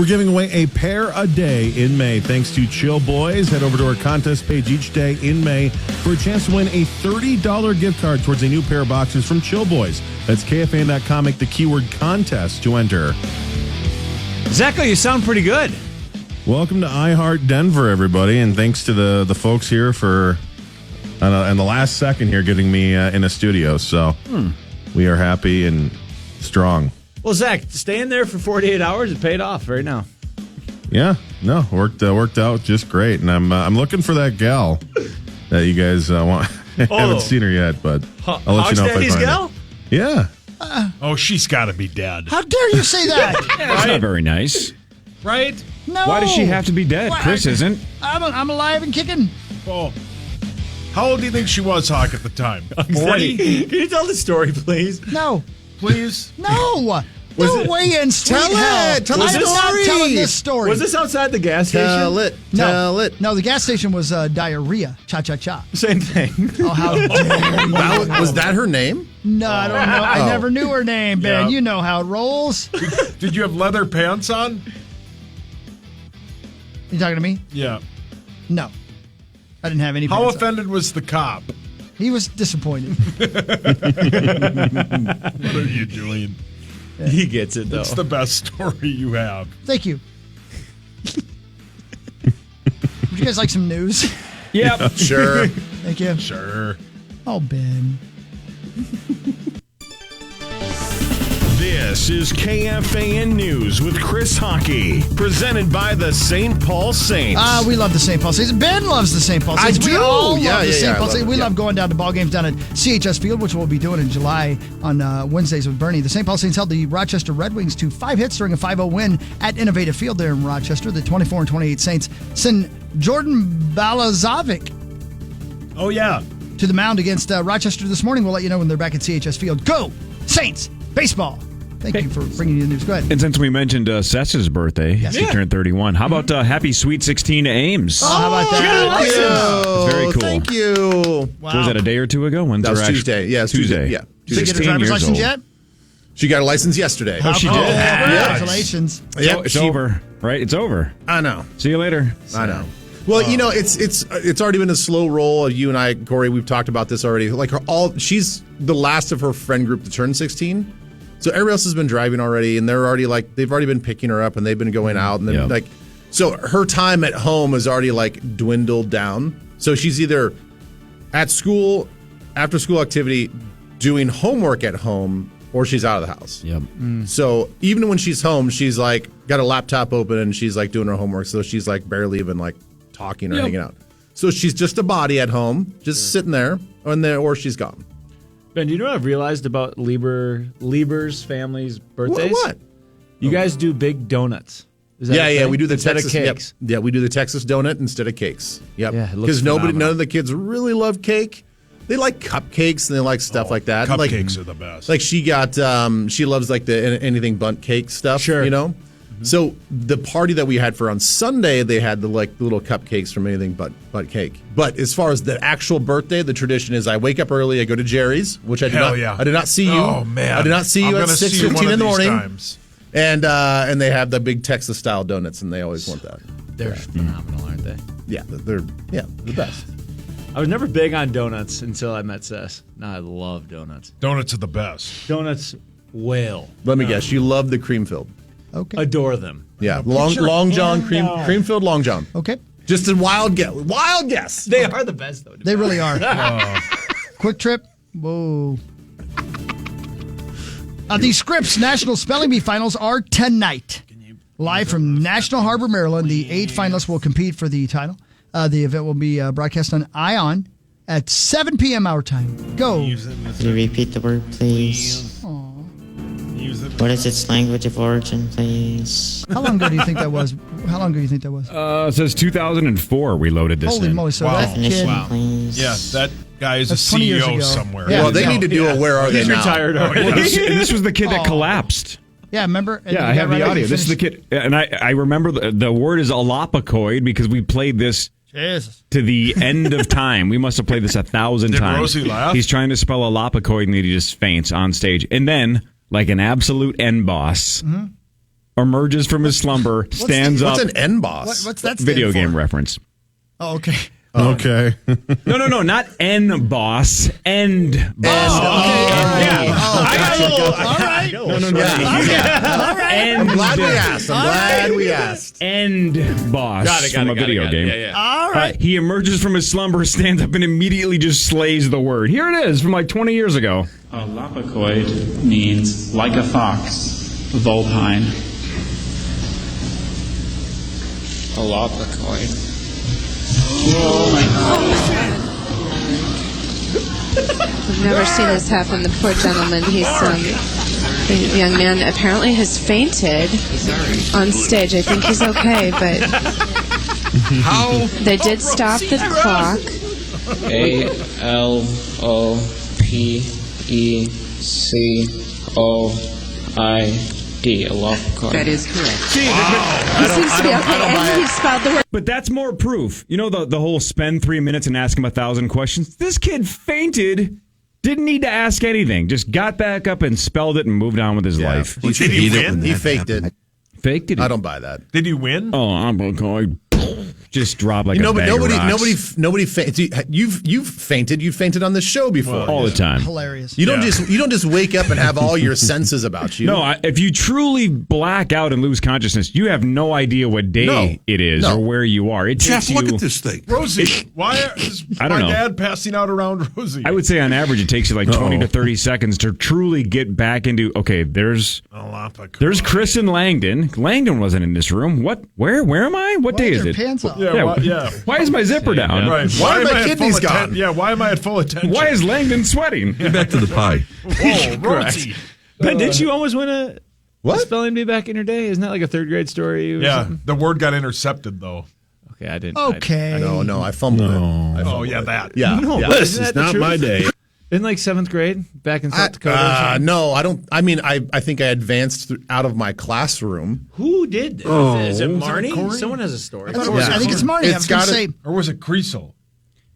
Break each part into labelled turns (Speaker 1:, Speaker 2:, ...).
Speaker 1: We're giving away a pair a day in May thanks to Chill Boys. Head over to our contest page each day in May for a chance to win a $30 gift card towards a new pair of boxers from Chill Boys. That's KFAN.com. Make the keyword contest to enter.
Speaker 2: Zacho, you sound pretty good.
Speaker 1: Welcome to iHeart Denver, everybody, and thanks to the folks here for, in the last second here, getting me in a studio. So we are happy and strong.
Speaker 2: Well, Zach, staying there for 48 hours, it paid off right now.
Speaker 1: Yeah, no, worked out just great, and I'm looking for that gal that you guys want. I haven't seen her yet, but I'll let you know if I find
Speaker 2: gal?
Speaker 1: her. Yeah.
Speaker 3: She's got to be dead.
Speaker 4: How dare you say that?
Speaker 5: That's not very nice.
Speaker 3: Right?
Speaker 4: No.
Speaker 5: Why does she have to be dead? Chris isn't.
Speaker 4: I'm alive and kicking.
Speaker 3: Oh. How old do you think she was, Hawk, at the time? 40?
Speaker 2: Can you tell the story, please?
Speaker 4: No.
Speaker 3: Please?
Speaker 4: No. No way in sweet
Speaker 6: Tell
Speaker 4: hell.
Speaker 6: it. Tell
Speaker 4: I'm
Speaker 6: the
Speaker 4: not
Speaker 6: story.
Speaker 4: telling this story.
Speaker 2: Was this outside the gas station?
Speaker 6: Tell it.
Speaker 4: No, the gas station was diarrhea. Cha-cha-cha.
Speaker 2: Same thing.
Speaker 4: Oh, how dare you.
Speaker 6: Was that her name?
Speaker 4: No, I don't know. I never knew her name, Ben.
Speaker 3: Yeah.
Speaker 4: You know how it rolls.
Speaker 3: Did you have leather pants on?
Speaker 4: You talking to me?
Speaker 3: Yeah.
Speaker 4: No. I didn't have any
Speaker 3: How
Speaker 4: pants on.
Speaker 3: offended was the cop?
Speaker 4: He was disappointed.
Speaker 3: What are you doing?
Speaker 2: He gets it, though.
Speaker 3: It's the best story you have.
Speaker 4: Thank you. Would you guys like some news?
Speaker 5: Yep.
Speaker 6: Sure.
Speaker 4: Thank you.
Speaker 3: Sure.
Speaker 4: Oh, Ben.
Speaker 1: This is KFAN News with Chris Hockey, presented by the St. Paul Saints.
Speaker 4: We love the St. Paul Saints. Ben loves the St. Paul Saints.
Speaker 6: I do.
Speaker 4: We all
Speaker 6: Yeah,
Speaker 4: love the
Speaker 6: yeah,
Speaker 4: St.
Speaker 6: yeah,
Speaker 4: Paul
Speaker 6: I love
Speaker 4: Saints.
Speaker 6: it.
Speaker 4: We
Speaker 6: Yeah.
Speaker 4: love going down to ball games down at CHS Field, which we'll be doing in July on Wednesdays with Bernie. The St. Paul Saints held the Rochester Red Wings to 5 hits during a 5-0 win at Innovative Field there in Rochester. The 24-28 Saints send Jordan Balazovic
Speaker 3: Oh, yeah.
Speaker 4: to the mound against Rochester this morning. We'll let you know when they're back at CHS Field. Go Saints baseball. Thank you for bringing you the news. Go ahead.
Speaker 5: And since we mentioned Seth's birthday, he turned 31. How about happy Sweet 16 to Ames?
Speaker 4: Oh, how about that?
Speaker 5: Very cool.
Speaker 6: Thank you.
Speaker 4: Wow.
Speaker 5: So was that a day or two ago? When's
Speaker 6: That was
Speaker 5: her
Speaker 6: Tuesday. Yeah, it's Tuesday. Yeah.
Speaker 4: Did you get a
Speaker 5: 16
Speaker 4: driver's
Speaker 5: years
Speaker 4: license
Speaker 5: old.
Speaker 4: yet?
Speaker 6: She got a license yesterday.
Speaker 5: Oh, she did?
Speaker 4: Congratulations.
Speaker 6: Yep,
Speaker 5: It's over, right? It's over.
Speaker 6: I know.
Speaker 5: See you later.
Speaker 6: I know. Well, it's already been a slow roll. You and I, Corey, we've talked about this already. Like she's the last of her friend group to turn 16. So everybody else has been driving already, and they've already been picking her up, and they've been going out, and then so her time at home has already dwindled down. So she's either at school, after school activity, doing homework at home, or she's out of the house.
Speaker 5: Yep.
Speaker 6: So even when she's home, she's got a laptop open and she's doing her homework. So she's barely even talking or hanging out. So she's just a body at home, just sitting there, or she's gone.
Speaker 2: Ben, do you know what I've realized about Leber's family's birthdays?
Speaker 6: What?
Speaker 2: You guys do big donuts. Is that a
Speaker 6: Yeah,
Speaker 2: thing?
Speaker 6: we do the
Speaker 2: instead
Speaker 6: Texas
Speaker 2: of cakes.
Speaker 6: Yep. Yeah, we do the Texas donut instead of cakes. Yep.
Speaker 2: Yeah, it looks
Speaker 6: because
Speaker 2: phenomenal.
Speaker 6: none of the kids really love cake. They like cupcakes and they like stuff like that.
Speaker 3: Cupcakes are the best.
Speaker 6: She got she loves the anything but cake stuff.
Speaker 2: Sure.
Speaker 6: So the party that we had for on Sunday, they had the little cupcakes from anything but cake. But as far as the actual birthday, the tradition is I wake up early, I go to Jerry's, which I did not see you.
Speaker 3: Oh, man.
Speaker 6: I did not see you
Speaker 3: I'm
Speaker 6: at
Speaker 3: gonna see you
Speaker 6: 6:15
Speaker 3: one
Speaker 6: in
Speaker 3: of
Speaker 6: the
Speaker 3: these
Speaker 6: morning.
Speaker 3: times.
Speaker 6: And they have the big Texas style donuts, and they always want that.
Speaker 2: They're phenomenal, aren't they?
Speaker 6: Yeah, they're the best.
Speaker 2: I was never big on donuts until I met Seth. Now I love donuts.
Speaker 3: Donuts are the best.
Speaker 2: Donuts whale.
Speaker 6: Let me guess, you love the cream filled.
Speaker 4: Okay.
Speaker 2: Adore them.
Speaker 6: Yeah, long John cream filled Long John.
Speaker 4: Okay.
Speaker 6: Just a wild guess. Wild guess.
Speaker 2: They are the best, though.
Speaker 4: They really are. Quick trip. Whoa. The Scripps National Spelling Bee Finals are tonight. Live from National Harbor, Maryland, the 8 finalists will compete for the title. The event will be broadcast on ION at 7 p.m. our time. Go.
Speaker 7: Could you repeat the word, please? What is its language of origin, please?
Speaker 4: How long ago do you think that was?
Speaker 5: It says 2004 we loaded this
Speaker 4: Holy
Speaker 5: in.
Speaker 4: moly. So
Speaker 3: Wow.
Speaker 4: that
Speaker 7: Definition,
Speaker 4: kid,
Speaker 7: please.
Speaker 3: Yeah, that guy is
Speaker 4: That's
Speaker 3: a
Speaker 4: 20 years
Speaker 3: CEO
Speaker 4: ago.
Speaker 3: somewhere.
Speaker 4: Yeah.
Speaker 6: Well, they need to do a Where Are They
Speaker 2: He's
Speaker 6: Now?
Speaker 2: retired already.
Speaker 5: and this was the kid that collapsed.
Speaker 4: yeah, remember? And
Speaker 5: Yeah,
Speaker 4: you
Speaker 5: I
Speaker 4: got
Speaker 5: have
Speaker 4: right
Speaker 5: the
Speaker 4: after
Speaker 5: audio.
Speaker 4: you
Speaker 5: This is the
Speaker 4: finished-
Speaker 5: kid, and I remember the word is alapacoid because we played this
Speaker 4: Jesus.
Speaker 5: to the end of time. We must have played this 1,000
Speaker 3: Did
Speaker 5: times.
Speaker 3: Rosie laugh?
Speaker 5: He's trying to spell alapacoid and he just faints on stage. And then, like an absolute end boss, emerges from his slumber, stands up.
Speaker 6: What's an N boss?
Speaker 4: What's that?
Speaker 5: Video game reference.
Speaker 4: Oh, okay.
Speaker 1: Okay.
Speaker 5: No, not N boss. End boss.
Speaker 4: All right.
Speaker 5: No.
Speaker 4: All right.
Speaker 6: I'm glad we asked.
Speaker 5: End boss from a video game.
Speaker 4: All right.
Speaker 5: He emerges from his slumber, stands up, and immediately just slays the word. Here it is from like 20 years ago.
Speaker 8: Lapacoid means like a fox, vulpine.
Speaker 7: A Lapacoid.
Speaker 9: I've never seen this happen. The poor gentleman, the young man apparently has fainted on stage. I think he's okay, but they did stop the clock.
Speaker 7: ALOPECOID, a Lapacoid.
Speaker 9: That is correct. He seems to be okay, and he spelled the word.
Speaker 5: But that's more proof. You know the whole spend 3 minutes and ask him 1,000 questions? This kid fainted, didn't need to ask anything. Just got back up and spelled it and moved on with his life.
Speaker 3: Did he win?
Speaker 6: He faked it.
Speaker 5: Faked it?
Speaker 6: I don't buy that.
Speaker 3: Did he win?
Speaker 5: Oh, I'm going just drop like a bag of rocks.
Speaker 6: Nobody fainted. You've fainted. You've fainted on this show before.
Speaker 5: All the time.
Speaker 4: Hilarious.
Speaker 6: You don't just wake up and have all your senses about you.
Speaker 5: No, if you truly black out and lose consciousness, you have no idea what day it is or where you are. It
Speaker 10: Jeff,
Speaker 5: takes
Speaker 10: look
Speaker 5: you,
Speaker 10: at this thing.
Speaker 3: Rosie, why is
Speaker 5: I
Speaker 3: my
Speaker 5: don't know.
Speaker 3: dad passing out around Rosie?
Speaker 5: I would say on average it takes you like 20 to 30 seconds to truly get back into, okay, there's Chris and Langdon. Langdon wasn't in this room. What? Where am I? What day is it?
Speaker 4: Pants off.
Speaker 3: Yeah.
Speaker 5: Why is my zipper down?
Speaker 3: Right.
Speaker 6: Why are my
Speaker 3: am I at
Speaker 6: kidneys
Speaker 3: full
Speaker 6: gone?
Speaker 3: Yeah, why am I at full attention?
Speaker 5: Why is Langdon sweating?
Speaker 10: Get back to the pie.
Speaker 3: Oh, Rosie.
Speaker 2: Ben, didn't you almost win a spelling bee back in your day? Isn't that like a third grade story? Or
Speaker 3: Yeah,
Speaker 2: something?
Speaker 3: the word got intercepted, though.
Speaker 2: Okay, I didn't.
Speaker 4: Okay.
Speaker 6: No, I fumbled it.
Speaker 3: Oh, yeah, that.
Speaker 6: Yeah.
Speaker 2: No,
Speaker 6: yeah.
Speaker 2: but
Speaker 1: This
Speaker 2: isn't
Speaker 1: is
Speaker 2: that the
Speaker 1: not
Speaker 2: truth?
Speaker 1: my day.
Speaker 2: In like 7th grade, back in South Dakota. or something?
Speaker 6: No, I don't. I mean, I think I advanced out of my classroom.
Speaker 2: Who did this? Is it Marnie?
Speaker 3: Corey?
Speaker 2: Someone has a story.
Speaker 4: I think it's Marty. I was going to say.
Speaker 3: Or was it Creasel?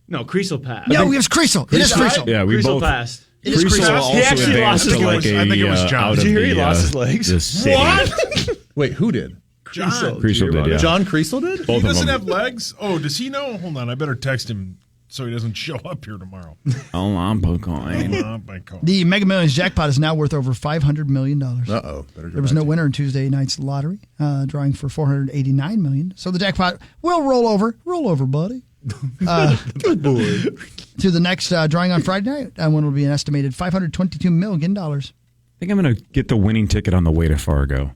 Speaker 2: No, Creasel passed.
Speaker 4: No, it was Creasel. It is Creasel.
Speaker 5: Yeah, we
Speaker 2: Creasel
Speaker 5: both.
Speaker 2: passed.
Speaker 4: It is
Speaker 5: Creasel
Speaker 4: Creasel.
Speaker 5: also
Speaker 2: He actually
Speaker 5: advanced
Speaker 2: lost
Speaker 5: to
Speaker 2: his
Speaker 5: like
Speaker 3: legs. I think it was John.
Speaker 5: out
Speaker 2: Did
Speaker 5: of
Speaker 2: you hear he
Speaker 5: the,
Speaker 2: lost his legs?
Speaker 5: the city.
Speaker 6: Wait, who did?
Speaker 3: John.
Speaker 5: Creasel did, yeah.
Speaker 6: John Creasel did?
Speaker 3: He
Speaker 5: Both of
Speaker 3: doesn't
Speaker 5: them.
Speaker 3: have legs? Oh, does he know? Hold on, I better text him so he doesn't show up here tomorrow.
Speaker 5: Oh, I'm Bitcoin.
Speaker 3: My call.
Speaker 4: The Mega Millions jackpot is now worth over $500 million.
Speaker 6: Uh-oh.
Speaker 4: There was no winner in Tuesday night's lottery, drawing for $489 million. So the jackpot will roll over. Roll over, buddy.
Speaker 6: Good boy.
Speaker 4: To the next drawing on Friday night, when will be an estimated $522 million.
Speaker 5: I think I'm going to get the winning ticket on the way to Fargo.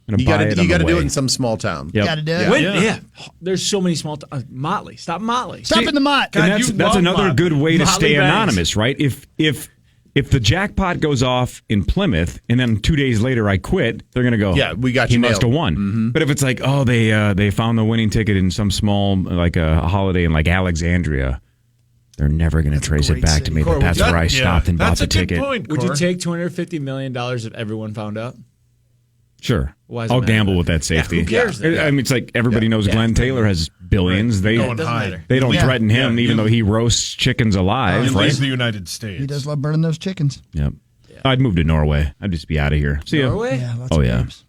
Speaker 6: You got to do it in some small town.
Speaker 5: Yep.
Speaker 4: Got to do it.
Speaker 2: Yeah. There's so many small. Motley. Stop Motley.
Speaker 4: Stop in the Mott.
Speaker 3: God,
Speaker 5: And
Speaker 3: you
Speaker 5: that's
Speaker 3: love
Speaker 5: another
Speaker 3: Motley.
Speaker 5: good way to
Speaker 2: Motley
Speaker 5: stay
Speaker 2: Bangs.
Speaker 5: anonymous, right? If the jackpot goes off in Plymouth and then 2 days later I quit, they're going to go,
Speaker 6: Yeah, we got
Speaker 5: he
Speaker 6: you
Speaker 5: must have
Speaker 6: nailed.
Speaker 5: won.
Speaker 6: Mm-hmm.
Speaker 5: But if it's like, oh, they found the winning ticket in some small, like a holiday in like Alexandria, they're never going to trace it back to me. But that's where I stopped and bought the ticket.
Speaker 3: Point,
Speaker 2: Would you
Speaker 3: Cor.
Speaker 2: take $250 million if everyone found out?
Speaker 5: Sure.
Speaker 2: Why is
Speaker 5: I'll
Speaker 2: it
Speaker 5: gamble
Speaker 2: matter?
Speaker 5: with that safety.
Speaker 2: who cares then?
Speaker 5: I mean, it's like everybody knows Glenn Taylor has billions. They
Speaker 3: Going
Speaker 2: doesn't
Speaker 3: high.
Speaker 2: matter.
Speaker 5: they don't
Speaker 4: Yeah.
Speaker 5: threaten him,
Speaker 3: Yeah,
Speaker 5: even
Speaker 3: you-
Speaker 5: though he roasts chickens
Speaker 3: He
Speaker 5: alive, right?
Speaker 3: leaves the United States.
Speaker 4: He does love burning those chickens.
Speaker 5: Yep. I'd move to Norway. I'd just be out of here. See ya.
Speaker 2: Norway?
Speaker 4: Yeah, lots
Speaker 5: Oh,
Speaker 4: of
Speaker 5: yeah.
Speaker 4: games.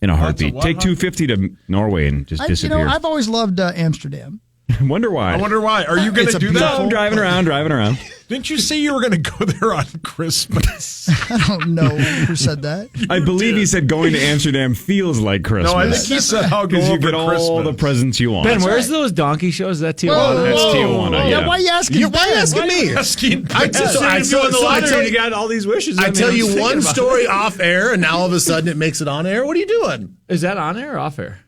Speaker 5: In a
Speaker 3: Lots of
Speaker 5: heartbeat.
Speaker 3: what,
Speaker 5: Take
Speaker 3: huh?
Speaker 5: 250 to Norway and just disappear.
Speaker 4: I've always loved Amsterdam.
Speaker 5: Wonder why.
Speaker 3: I wonder why. Are you going
Speaker 4: It's
Speaker 3: to
Speaker 4: a
Speaker 3: do
Speaker 4: beautiful-
Speaker 3: that?
Speaker 5: I'm driving around.
Speaker 3: Didn't you say you were going to go there on Christmas?
Speaker 4: I don't know who said that.
Speaker 5: I believe he said going to Amsterdam feels like Christmas.
Speaker 3: No, I think he said I'll go
Speaker 5: because you
Speaker 3: over
Speaker 5: get all
Speaker 3: Christmas.
Speaker 5: the presents you want.
Speaker 2: Ben, where's those donkey shows? Is that Tijuana?
Speaker 4: Whoa,
Speaker 5: That's
Speaker 4: whoa.
Speaker 5: Tijuana, yeah.
Speaker 4: Why are you asking?
Speaker 6: Why are you asking me?
Speaker 3: Asking
Speaker 6: I tell
Speaker 2: You got all these wishes.
Speaker 6: I
Speaker 2: mean,
Speaker 6: tell
Speaker 2: I'm
Speaker 6: you
Speaker 2: thinking
Speaker 6: one
Speaker 2: about
Speaker 6: story off air, and now all of a sudden it makes it on air. What are you doing?
Speaker 2: it. Is that on air or off air?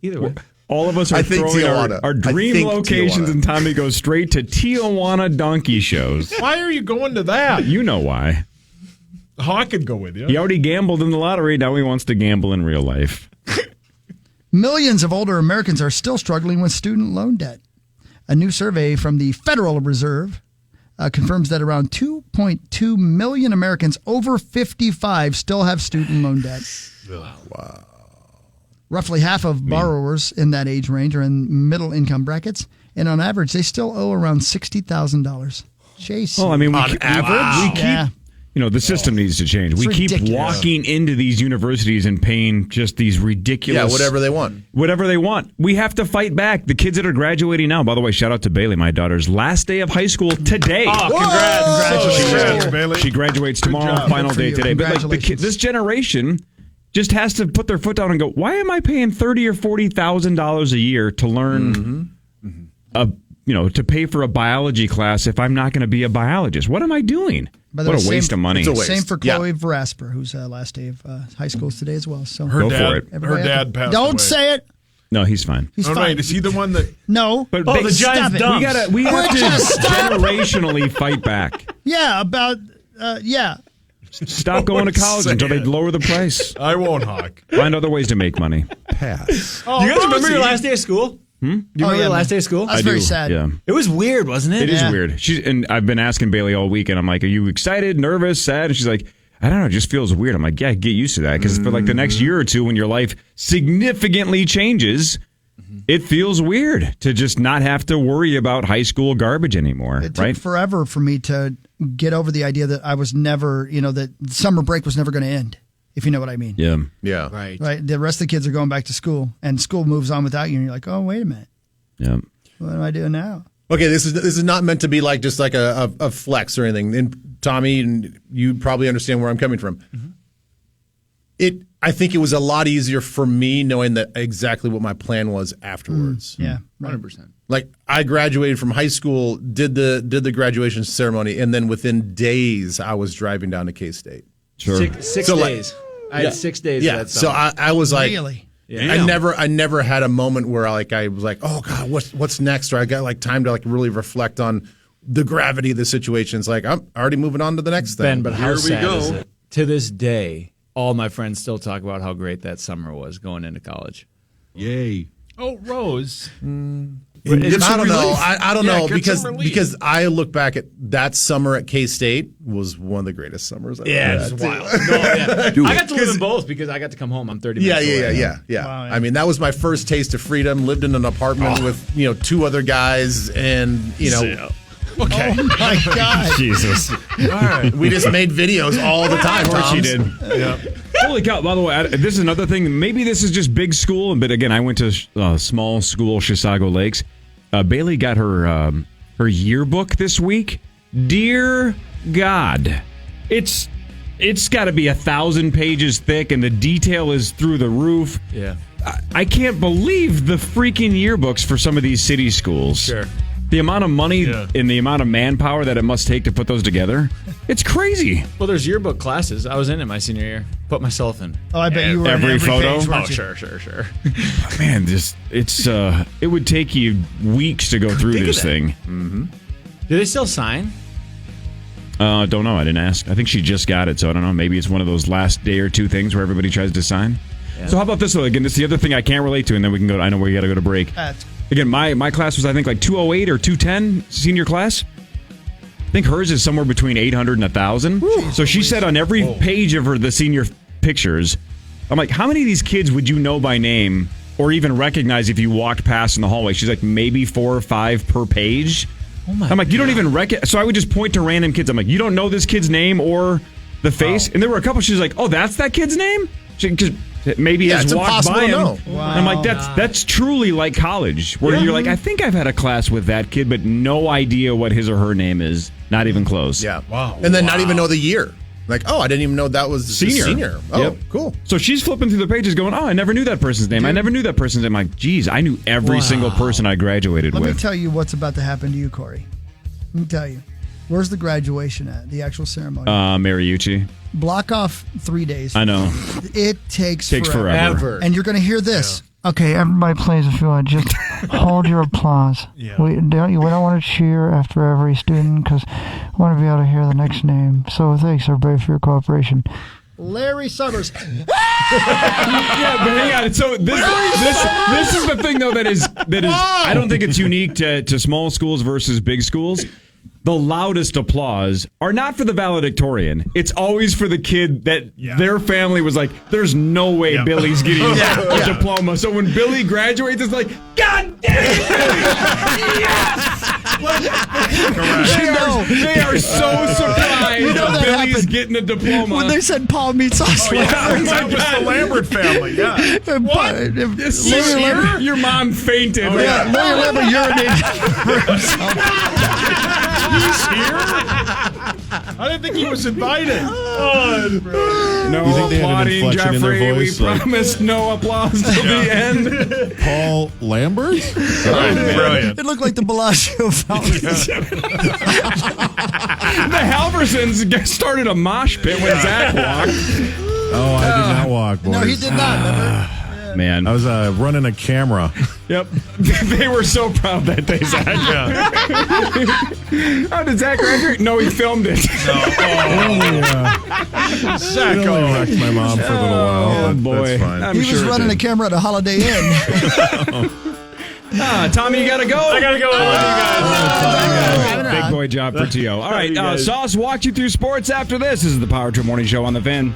Speaker 2: Either way.
Speaker 5: All of us are
Speaker 6: I think
Speaker 5: throwing
Speaker 6: Tijuana.
Speaker 5: our
Speaker 6: I
Speaker 5: dream
Speaker 6: think
Speaker 5: locations,
Speaker 6: Tijuana.
Speaker 5: and Tommy goes straight to Tijuana donkey shows.
Speaker 3: Why are you going to that?
Speaker 5: You know why.
Speaker 3: Oh, I could go with you.
Speaker 5: He already gambled in the lottery. Now he wants to gamble in real life.
Speaker 4: Millions of older Americans are still struggling with student loan debt. A new survey from the Federal Reserve confirms that around 2.2 million Americans over 55 still have student loan debt.
Speaker 6: Wow.
Speaker 4: Roughly half of borrowers in that age range are in middle income brackets, and on average, they still owe around $60,000. Chase.
Speaker 5: Well, I mean,
Speaker 6: On average?
Speaker 5: we keep
Speaker 4: Yeah.
Speaker 5: the system needs to change. We keep walking into these universities and paying just these ridiculous...
Speaker 6: whatever they want.
Speaker 5: Whatever they want. We have to fight back. The kids that are graduating now, by the way, shout out to Bailey, my daughter's last day of high school today.
Speaker 2: Oh,
Speaker 3: Congratulations, Bailey.
Speaker 5: She graduates tomorrow, final day today. But this generation just has to put their foot down and go, why am I paying $30,000 or $40,000 a year to learn to pay for a biology class if I'm not going to be a biologist? What am I doing? What a waste of money.
Speaker 4: Same for Chloe Verasper, whose last day of high school is today as well. So
Speaker 5: Go for it.
Speaker 3: Her dad passed
Speaker 4: Don't
Speaker 3: away.
Speaker 4: say it.
Speaker 5: No, he's fine.
Speaker 4: He's fine.
Speaker 3: Right, is he the one that...
Speaker 4: No.
Speaker 5: But
Speaker 2: the Giants dumps.
Speaker 5: We have to generationally fight back.
Speaker 4: Yeah, about...
Speaker 5: Stop going to college until they lower the price.
Speaker 3: I won't, Hawk.
Speaker 5: Find other ways to make money.
Speaker 6: Pass.
Speaker 2: Do you guys remember your last day of school? Do you remember the last day of school?
Speaker 4: That's very sad.
Speaker 5: Yeah.
Speaker 2: It was weird, wasn't it?
Speaker 5: It is weird. And I've been asking Bailey all week, and I'm like, are you excited, nervous, sad? And she's like, I don't know, it just feels weird. I'm like, yeah, get used to that. Because for like the next year or two, when your life significantly changes, it feels weird to just not have to worry about high school garbage anymore.
Speaker 4: It took forever for me to get over the idea that I was never, that summer break was never going to end, if you know what I mean.
Speaker 5: Yeah.
Speaker 6: Yeah.
Speaker 2: Right.
Speaker 4: Right. The rest of the kids are going back to school, and school moves on without you, and you're like, oh, wait a minute.
Speaker 5: Yeah.
Speaker 4: What am I doing now?
Speaker 6: Okay, this is not meant to be like just like a flex or anything. And Tommy, and you probably understand where I'm coming from. I think it was a lot easier for me knowing that exactly what my plan was afterwards.
Speaker 4: Yeah,
Speaker 2: 100%.
Speaker 6: Like I graduated from high school, did the graduation ceremony, and then within days I was driving down to K-State.
Speaker 5: Sure.
Speaker 2: Six
Speaker 6: So,
Speaker 2: days. I had 6 days.
Speaker 6: Yeah.
Speaker 2: That
Speaker 6: So
Speaker 2: summer.
Speaker 6: I was like,
Speaker 4: Really?
Speaker 2: Yeah.
Speaker 6: I never had a moment where I was like, oh God, what's next? Or I got like time to like really reflect on the gravity of the situation. It's like I'm already moving on to the next thing.
Speaker 2: Ben, but how
Speaker 3: Here we
Speaker 2: sad
Speaker 3: go.
Speaker 2: is it? To this day, all my friends still talk about how great that summer was going into college.
Speaker 3: Yay. Oh, Rose.
Speaker 6: I don't know. I don't know because I look back at that summer at K-State was one of the greatest summers I've ever had.
Speaker 2: It's wild. No, I got to live in both because I got to come home. I'm 30 minutes away.
Speaker 6: Yeah.
Speaker 4: Wow, yeah.
Speaker 6: I mean, that was my first taste of freedom. Lived in an apartment with 2 other guys, and
Speaker 3: Okay.
Speaker 4: Oh, my God.
Speaker 5: Jesus.
Speaker 3: All right.
Speaker 6: we just made videos all the time.
Speaker 5: Of course she
Speaker 6: Toms.
Speaker 5: did.
Speaker 3: Yeah.
Speaker 5: Holy cow. By the way, this is another thing. Maybe this is just big school, but again, I went to small school, Chisago Lakes. Bailey got her yearbook this week. Dear God, it's got to be 1,000 pages thick, and the detail is through the roof.
Speaker 2: Yeah.
Speaker 5: I can't believe the freaking yearbooks for some of these city schools.
Speaker 2: Sure.
Speaker 5: The amount of money and the amount of manpower that it must take to put those together. It's crazy.
Speaker 2: Well, there's yearbook classes. I was in it my senior year. Put myself in.
Speaker 4: Oh, I bet you were
Speaker 5: Every
Speaker 4: in every
Speaker 5: photo?
Speaker 4: page,
Speaker 2: Oh,
Speaker 4: weren't you?
Speaker 2: sure.
Speaker 5: Man, it would take you weeks to go through this thing.
Speaker 2: Do they still sign?
Speaker 5: Don't know. I didn't ask. I think she just got it, so I don't know. Maybe it's one of those last day or two things where everybody tries to sign. Yeah. So how about this, though? Again, this is the other thing I can't relate to, and then we can go. I know we got to go to break. Again, my class was, I think, like 208 or 210 senior class. I think hers is somewhere between 800 and 1,000. So she said on every page of the senior pictures, I'm like, how many of these kids would you know by name or even recognize if you walked past in the hallway? She's like, maybe 4 or 5 per page.
Speaker 2: Oh my
Speaker 5: I'm like, you don't even recognize. So I would just point to random kids. I'm like, you don't know this kid's name or the face? And there were a couple. She's like, oh, that's that kid's name? Because maybe has
Speaker 6: it's
Speaker 5: walked
Speaker 6: impossible
Speaker 5: by
Speaker 6: to
Speaker 5: him.
Speaker 6: know.
Speaker 4: Wow.
Speaker 5: And I'm like, that's truly like college, where you're like, I think I've had a class with that kid, but no idea what his or her name is. Not even close.
Speaker 6: Yeah.
Speaker 3: Wow.
Speaker 6: And then not even know the year. Like, oh, I didn't even know that was senior. Oh,
Speaker 5: Yep.
Speaker 6: cool.
Speaker 5: So she's flipping through the pages going, oh, I never knew that person's name. I never knew that person's name. I'm like, geez, I knew every single person I graduated
Speaker 4: Let me
Speaker 5: with.
Speaker 4: tell you what's about to happen to you, Corey. Let me tell you. Where's the graduation at? The actual ceremony?
Speaker 5: Mariucci.
Speaker 4: Block off 3 days.
Speaker 5: I know.
Speaker 4: It takes
Speaker 5: forever.
Speaker 2: Ever.
Speaker 4: And you're going to hear this. Okay, everybody, please, if you want, just hold your applause.
Speaker 3: Yeah.
Speaker 4: We don't want to cheer after every student because we want to be able to hear the next name. So thanks, everybody, for your cooperation. Larry Summers.
Speaker 5: Yeah, but hang on. So this is the thing, though, that is I don't think it's unique to small schools versus big schools. The loudest applause are not for the valedictorian. It's always for the kid that their family was like, there's no way Billy's getting a diploma. So when Billy graduates, it's like, God damn it! Yes! They are so surprised
Speaker 4: You know that
Speaker 5: Billy's
Speaker 4: happened.
Speaker 5: getting a diploma.
Speaker 4: When they said Paul meets us.
Speaker 3: That was the Lambert family, yeah.
Speaker 5: This year? Your mom fainted.
Speaker 4: Yeah, Lawyer Leber urinated for himself.
Speaker 3: He's here? I didn't think he was invited.
Speaker 5: No
Speaker 1: You think they had an
Speaker 5: applauding,
Speaker 1: inflection in their
Speaker 5: Jeffrey.
Speaker 1: voice,
Speaker 5: We
Speaker 1: like-
Speaker 5: promised no applause till the end.
Speaker 1: Paul Lambert?
Speaker 3: Brilliant.
Speaker 4: It looked like the Bellagio fountain.
Speaker 5: The Halversons started a mosh pit when Zach walked.
Speaker 1: Oh, I did not walk, boys.
Speaker 4: No, he did not, remember?
Speaker 5: Man.
Speaker 1: I was running a camera.
Speaker 5: Yep. They were so proud that day, Zach. Oh, did Zach graduate? No, he filmed it.
Speaker 1: Zach only wrecked my mom for a little while.
Speaker 5: Oh,
Speaker 1: but
Speaker 5: boy.
Speaker 1: That's fine.
Speaker 5: I'm
Speaker 4: He
Speaker 5: sure
Speaker 4: was
Speaker 5: it
Speaker 4: running
Speaker 5: did.
Speaker 4: a camera at a Holiday Inn.
Speaker 5: Tommy, you got to go.
Speaker 3: I got to go. I love you guys.
Speaker 5: Big boy job for T.O. All right, Sauce walk you through sports after this. This is the Power Trip Morning Show on the Fan.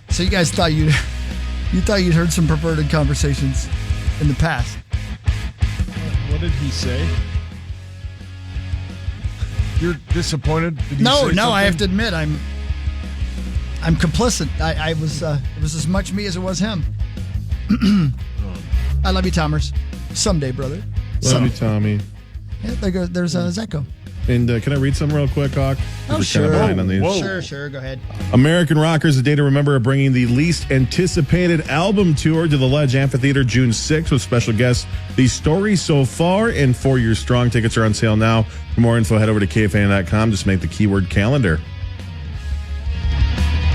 Speaker 4: So you guys thought you'd heard some perverted conversations in the past.
Speaker 3: What did he say? You're disappointed? Did he
Speaker 4: No,
Speaker 3: say
Speaker 4: I
Speaker 3: something?
Speaker 4: have to admit I'm complicit. I was it was as much me as it was him. I love you, Thomas. Someday, brother.
Speaker 1: Love you, Tommy.
Speaker 4: Yeah, there's Zecco.
Speaker 1: And can I read something real quick, Hawk?
Speaker 4: Oh,
Speaker 1: We're
Speaker 4: sure.
Speaker 1: kind of behind on these.
Speaker 4: Sure, go ahead.
Speaker 1: American rockers, a day to remember, are bringing the least anticipated album tour to the Ledge Amphitheater June 6th with special guests The Story So Far and 4 Years Strong. Tickets are on sale now. For more info, head over to KFAN.com. Just make the keyword calendar.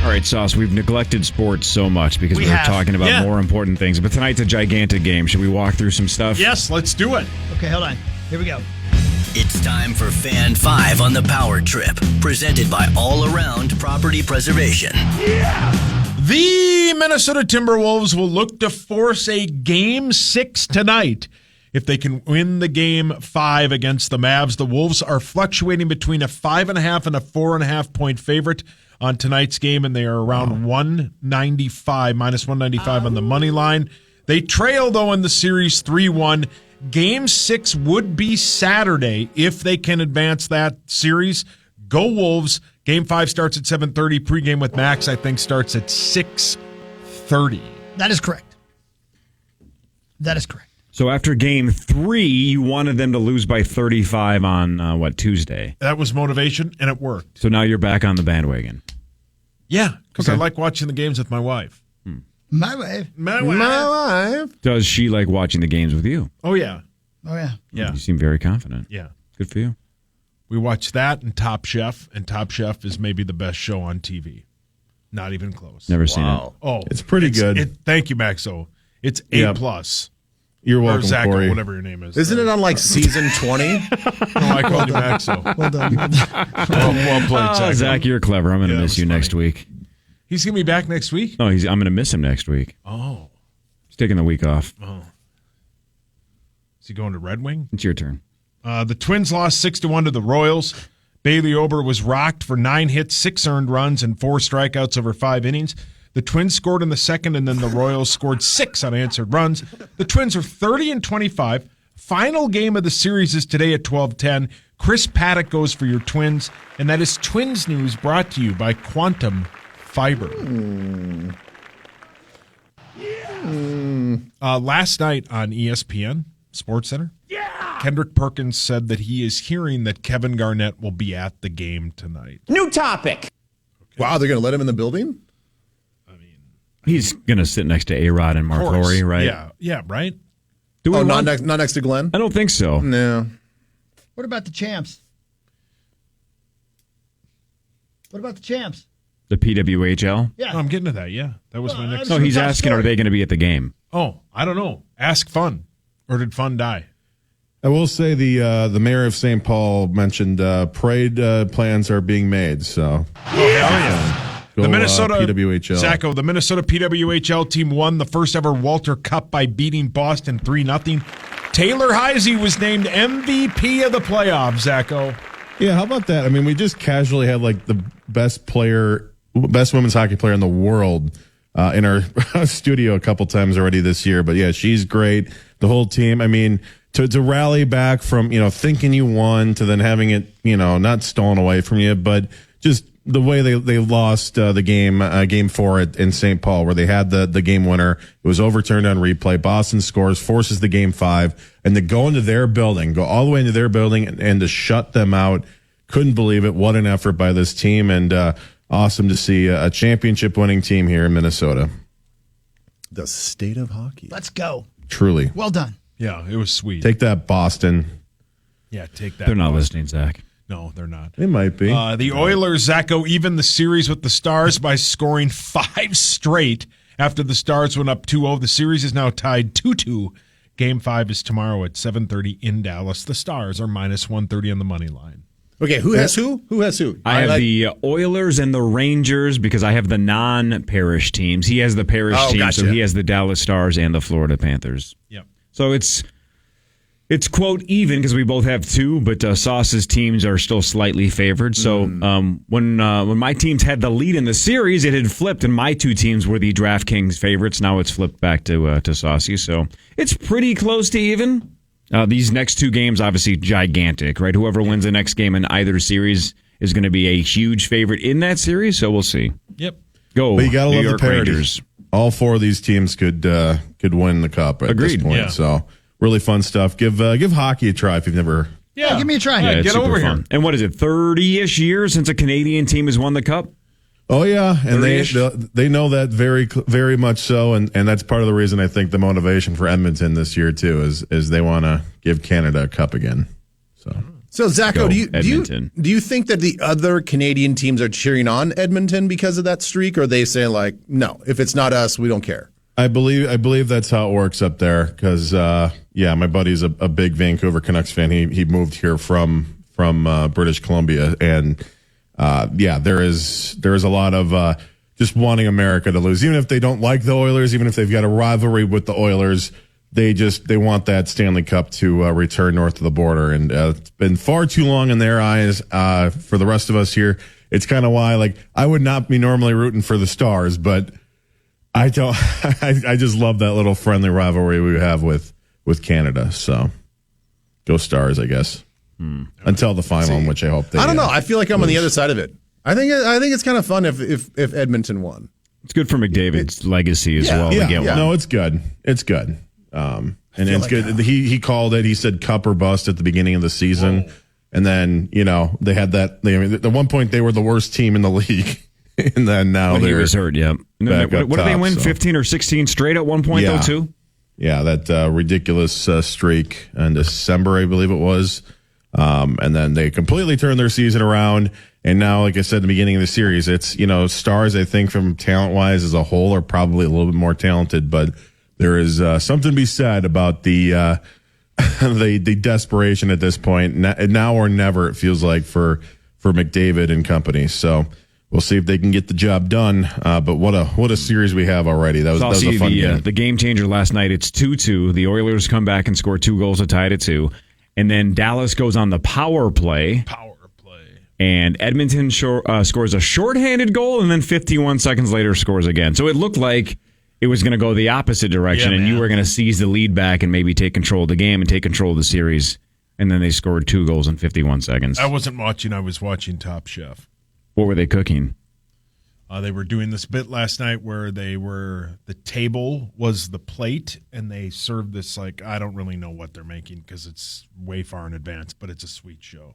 Speaker 5: All right, Sauce, we've neglected sports so much because we were
Speaker 4: have.
Speaker 5: talking about
Speaker 3: Yeah.
Speaker 5: more important things. But tonight's a gigantic game. Should we walk through some stuff?
Speaker 3: Yes, let's do it.
Speaker 4: Okay, hold on. Here we go.
Speaker 10: It's time for Fan 5 on the Power Trip, presented by All Around Property Preservation.
Speaker 3: The Minnesota Timberwolves will look to force a Game 6 tonight. If they can win the Game 5 against the Mavs, the Wolves are fluctuating between a 5.5 and a 4.5 point favorite on tonight's game, and they are around 195, minus 195 on the money line. They trail, though, in the series 3-1. Game 6 would be Saturday if they can advance that series. Go Wolves. Game 5 starts at 7:30. Pregame with Max, I think, starts at 6:30.
Speaker 4: That is correct.
Speaker 5: So after game 3, you wanted them to lose by 35 on, Tuesday?
Speaker 3: That was motivation, and it worked.
Speaker 5: So now you're back on the bandwagon.
Speaker 3: Yeah, because I
Speaker 5: Okay.
Speaker 3: like watching the games with my wife.
Speaker 4: My way.
Speaker 3: My wife.
Speaker 5: Does she like watching the games with you?
Speaker 3: Oh, yeah.
Speaker 4: Oh, yeah.
Speaker 3: Yeah.
Speaker 5: You seem very confident.
Speaker 3: Yeah.
Speaker 5: Good for you.
Speaker 3: We watch that and Top Chef, and Top Chef is maybe the best show on TV. Not even close.
Speaker 5: Never seen it.
Speaker 3: Oh,
Speaker 1: It's pretty good.
Speaker 3: Thank you, Maxo. It's A+.
Speaker 1: Yep. You're
Speaker 3: Or
Speaker 1: welcome,
Speaker 3: Zach, or
Speaker 1: Corey.
Speaker 3: whatever your name is.
Speaker 6: Isn't it on like season 20?
Speaker 3: No, I called you Maxo.
Speaker 4: Well done.
Speaker 3: Well played, Zach.
Speaker 5: Zach, you're clever. I'm going to
Speaker 3: Yeah,
Speaker 5: miss
Speaker 3: it
Speaker 5: you
Speaker 3: was
Speaker 5: next
Speaker 3: funny.
Speaker 5: week.
Speaker 3: He's going to be back next week?
Speaker 5: No, I'm going to miss him next week.
Speaker 3: Oh.
Speaker 5: He's taking the week off.
Speaker 3: Is he going to Red Wing?
Speaker 5: It's your turn.
Speaker 3: The Twins lost 6-1 to the Royals. Bailey Ober was rocked for 9 hits, 6 earned runs, and 4 strikeouts over 5 innings. The Twins scored in the second, and then the Royals scored 6 unanswered runs. The Twins are 30-25. Final game of the series is today at 12:10. Chris Paddock goes for your Twins, and that is Twins News brought to you by Quantum Fiber. Last night on ESPN SportsCenter, Kendrick Perkins said that he is hearing that Kevin Garnett will be at the game tonight.
Speaker 10: New topic.
Speaker 6: Wow, they're going to let him in the building?
Speaker 5: He's going to sit next to A-Rod and Mark
Speaker 3: Of course.
Speaker 5: Lowry, right?
Speaker 3: Yeah, right?
Speaker 5: Do we
Speaker 6: Oh,
Speaker 5: want-
Speaker 6: not next to Glenn?
Speaker 5: I don't think so.
Speaker 6: No.
Speaker 4: What about the champs?
Speaker 5: The PWHL?
Speaker 4: Yeah.
Speaker 3: Oh, I'm getting to that, yeah. That was my next
Speaker 5: No, he's asking, are they going to be at the game?
Speaker 3: Oh, I don't know. Ask Fun. Or did Fun die?
Speaker 1: I will say the mayor of St. Paul mentioned parade plans are being made. So Go,
Speaker 3: The Minnesota
Speaker 1: PWHL.
Speaker 3: Zacho, the Minnesota PWHL team won the first ever Walter Cup by beating Boston 3-0. Taylor Heisey was named MVP of the playoffs, Zacho.
Speaker 1: Yeah, how about that? I mean, we just casually had like the best player best women's hockey player in the world in our studio a couple times already this year. But yeah, she's great. The whole team. I mean, to rally back from, thinking you won to then having it, not stolen away from you, but just the way they lost the game 4 in St. Paul, where they had the game winner. It was overturned on replay. Boston scores, forces the game 5, and to go into their building, go all the way into their building and to shut them out. Couldn't believe it. What an effort by this team, and awesome to see a championship winning team here in Minnesota.
Speaker 6: The state of hockey.
Speaker 4: Let's go.
Speaker 1: Truly.
Speaker 4: Well done.
Speaker 3: Yeah, it was sweet.
Speaker 1: Take that, Boston.
Speaker 3: Yeah, take that.
Speaker 5: They're not
Speaker 3: Boston.
Speaker 5: listening, Zach.
Speaker 3: No, they're not.
Speaker 1: They might be.
Speaker 3: The Oilers, Zach, go even the series with the Stars by scoring 5 straight after the Stars went up 2-0. The series is now tied 2-2. Game 5 is tomorrow at 7:30 in Dallas. The Stars are minus 130 on the money line.
Speaker 6: Okay, who has who? Who has who?
Speaker 5: I have the Oilers and the Rangers because I have the non-parish teams. He has the parish team,
Speaker 6: gotcha.
Speaker 5: so he has the Dallas Stars and the Florida Panthers.
Speaker 3: Yep.
Speaker 5: So it's quote even because we both have 2, but Sauce's teams are still slightly favored. So when my teams had the lead in the series, it had flipped, and my 2 teams were the DraftKings favorites. Now it's flipped back to Saucy. So it's pretty close to even. These next 2 games, obviously gigantic, right? Whoever wins the next game in either series is going to be a huge favorite in that series. So we'll see.
Speaker 3: Yep.
Speaker 5: Go.
Speaker 1: But you gotta
Speaker 5: New
Speaker 1: love
Speaker 5: York
Speaker 1: the parity.
Speaker 5: Rangers.
Speaker 1: All 4 of these teams could win the cup at this point.
Speaker 3: Yeah.
Speaker 1: So really fun stuff. Give hockey a try if you've never.
Speaker 4: Yeah, give me a try.
Speaker 5: Yeah, it's
Speaker 3: get
Speaker 5: super
Speaker 3: over
Speaker 5: fun.
Speaker 3: here.
Speaker 5: And what is it, 30-ish years since a Canadian team has won the cup?
Speaker 1: Oh yeah, and
Speaker 5: Thirty-ish?
Speaker 1: they know that very much so, and that's part of the reason I think the motivation for Edmonton this year too is they want to give Canada a cup again.
Speaker 6: So Zacho,
Speaker 5: Go,
Speaker 6: do you think that the other Canadian teams are cheering on Edmonton because of that streak, or are they saying like, no, if it's not us, we don't care?
Speaker 1: I believe that's how it works up there because my buddy's a big Vancouver Canucks fan. He moved here from British Columbia, and there is a lot of just wanting America to lose, even if they don't like the Oilers, even if they've got a rivalry with the Oilers. They want that Stanley Cup to return north of the border, and it's been far too long in their eyes. For the rest of us here, it's kind of why I would not be normally rooting for the Stars, but I don't. I just love that little friendly rivalry we have with Canada. So go Stars, I guess. Until the final, in which I hope they.
Speaker 6: I don't know. I feel like I'm on the other side of it. I think it's kind of fun if Edmonton won.
Speaker 5: It's good for McDavid's legacy as well.
Speaker 1: Yeah,
Speaker 5: to get one.
Speaker 1: No, it's good. It's good. And it's good. He called it. He said cup or bust at the beginning of the season, and then they had that. At one point they were the worst team in the league, and then now
Speaker 5: When he was hurt. Yeah. What did they win? 15 or 16 straight at one point though too.
Speaker 1: Yeah, that ridiculous streak in December, I believe it was. And then they completely turned their season around. And now, like I said, at the beginning of the series, it's, Stars, I think, from talent-wise as a whole are probably a little bit more talented. But there is something to be said about the the desperation at this point. Now or never, it feels like, for McDavid and company. So we'll see if they can get the job done. But what a series we have already. That was a fun game.
Speaker 5: The game changer last night, it's 2-2. The Oilers come back and score 2 goals to tie it at 2. And then Dallas goes on the power play. And Edmonton scores a shorthanded goal, and then 51 seconds later scores again. So it looked like it was going to go the opposite direction, and you were going to seize the lead back and maybe take control of the game and take control of the series. And then they scored 2 goals in 51 seconds.
Speaker 3: I wasn't watching. I was watching Top Chef.
Speaker 5: What were they cooking?
Speaker 3: They were doing this bit last night where the table was the plate, and they served this, I don't really know what they're making because it's way far in advance, but it's a sweet show.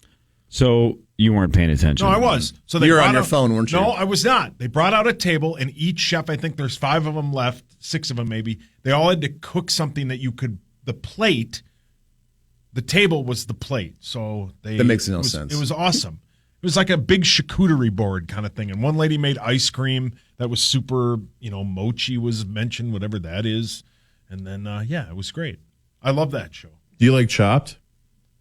Speaker 5: So you weren't paying attention.
Speaker 3: No, I was. So
Speaker 6: you were on your phone, weren't you?
Speaker 3: No, I was not. They brought out a table, and each chef, I think there's 5 of them left, 6 of them maybe, they all had to cook something that the table was the plate. So
Speaker 6: that makes no sense.
Speaker 3: It was awesome. It was like a big charcuterie board kind of thing. And one lady made ice cream that was super, mochi was mentioned, whatever that is. And then, it was great. I love that show.
Speaker 1: Do you like Chopped?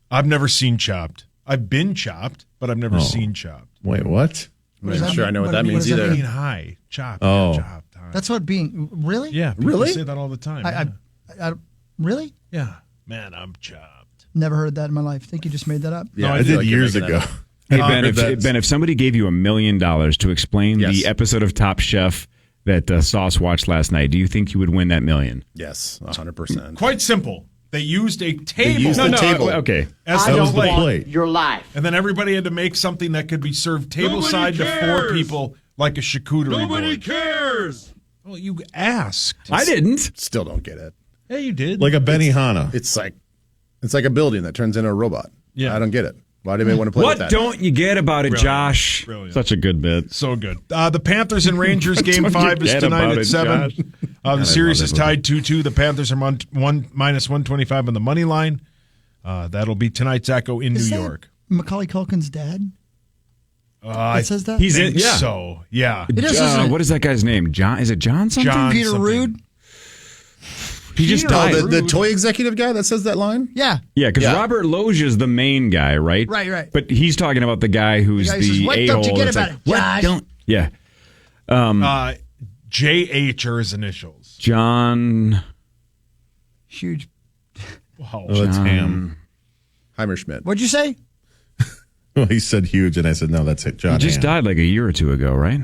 Speaker 3: I've never seen Chopped. I've been Chopped, but I've never seen Chopped.
Speaker 1: Wait, what?
Speaker 6: I'm not sure I know what that means either.
Speaker 3: Being high. Chopped.
Speaker 1: Oh.
Speaker 3: Yeah, chopped. High.
Speaker 4: That's what being really.
Speaker 3: Yeah, people
Speaker 6: really
Speaker 3: say that all the time.
Speaker 4: I really.
Speaker 3: Yeah, man, I'm chopped.
Speaker 4: Never heard that in my life. Think you just made that up?
Speaker 6: Yeah,
Speaker 1: no, I did years ago.
Speaker 5: Hey, Ben, if somebody gave you $1 million to explain
Speaker 6: Yes.
Speaker 5: the episode of Top Chef that Sauce watched last night, do you think you would win that $1 million?
Speaker 6: Yes, 100%.
Speaker 3: Quite simple. They used a table.
Speaker 6: used the table.
Speaker 5: Okay.
Speaker 3: As
Speaker 1: That
Speaker 3: the
Speaker 1: was the
Speaker 3: plate.
Speaker 1: plate.
Speaker 11: Your life.
Speaker 3: And then everybody had to make something that could be served table side to 4 people like a charcuterie board.
Speaker 1: cares.
Speaker 3: Well, you asked.
Speaker 5: I didn't.
Speaker 6: Still don't get it.
Speaker 3: Yeah, you did.
Speaker 1: Like a Benihana.
Speaker 6: It's like a building that turns into a robot.
Speaker 3: Yeah.
Speaker 6: I don't get it. Why do they want to play
Speaker 5: What
Speaker 6: with that?
Speaker 5: don't you get about it,
Speaker 3: Brilliant.
Speaker 5: Josh?
Speaker 3: Brilliant.
Speaker 5: Such a good bit.
Speaker 3: So good. The Panthers and Rangers game
Speaker 5: Don't
Speaker 3: 5 is
Speaker 5: forget
Speaker 3: tonight
Speaker 5: about
Speaker 3: at
Speaker 5: it,
Speaker 3: 7.
Speaker 5: Josh.
Speaker 3: The series is tied 2-2. The Panthers are minus 125 on the money line. That'll be tonight's Echo in New York.
Speaker 4: Macaulay Culkin's dad?
Speaker 3: I
Speaker 4: says that?
Speaker 5: He's in.
Speaker 3: think
Speaker 5: Yeah.
Speaker 3: so. Yeah.
Speaker 4: It is, isn't it?
Speaker 5: What is that guy's name? John? Is it John something?
Speaker 3: John
Speaker 4: Peter
Speaker 3: something.
Speaker 4: Rude?
Speaker 5: He just
Speaker 6: Oh,
Speaker 5: died.
Speaker 6: the toy executive guy that says that line?
Speaker 4: Yeah.
Speaker 5: Yeah, because
Speaker 6: Yeah.
Speaker 5: Robert Loggia's the main guy, right?
Speaker 4: Right.
Speaker 5: But he's talking about the guy who's
Speaker 4: The guy who says,
Speaker 5: the
Speaker 4: "What
Speaker 5: a-hole.
Speaker 4: don't you get
Speaker 5: that's
Speaker 4: about
Speaker 5: like,
Speaker 4: it,
Speaker 5: what
Speaker 4: Josh?"
Speaker 5: don't? Yeah.
Speaker 3: JH are his initials.
Speaker 5: John.
Speaker 4: Huge.
Speaker 3: Wow.
Speaker 1: Oh, that's Ham.
Speaker 6: Heimerschmidt.
Speaker 4: What'd you say?
Speaker 1: Well, he said huge, and I said, no, that's it. John
Speaker 5: He just
Speaker 1: Hamm.
Speaker 5: died like a year or two ago, right?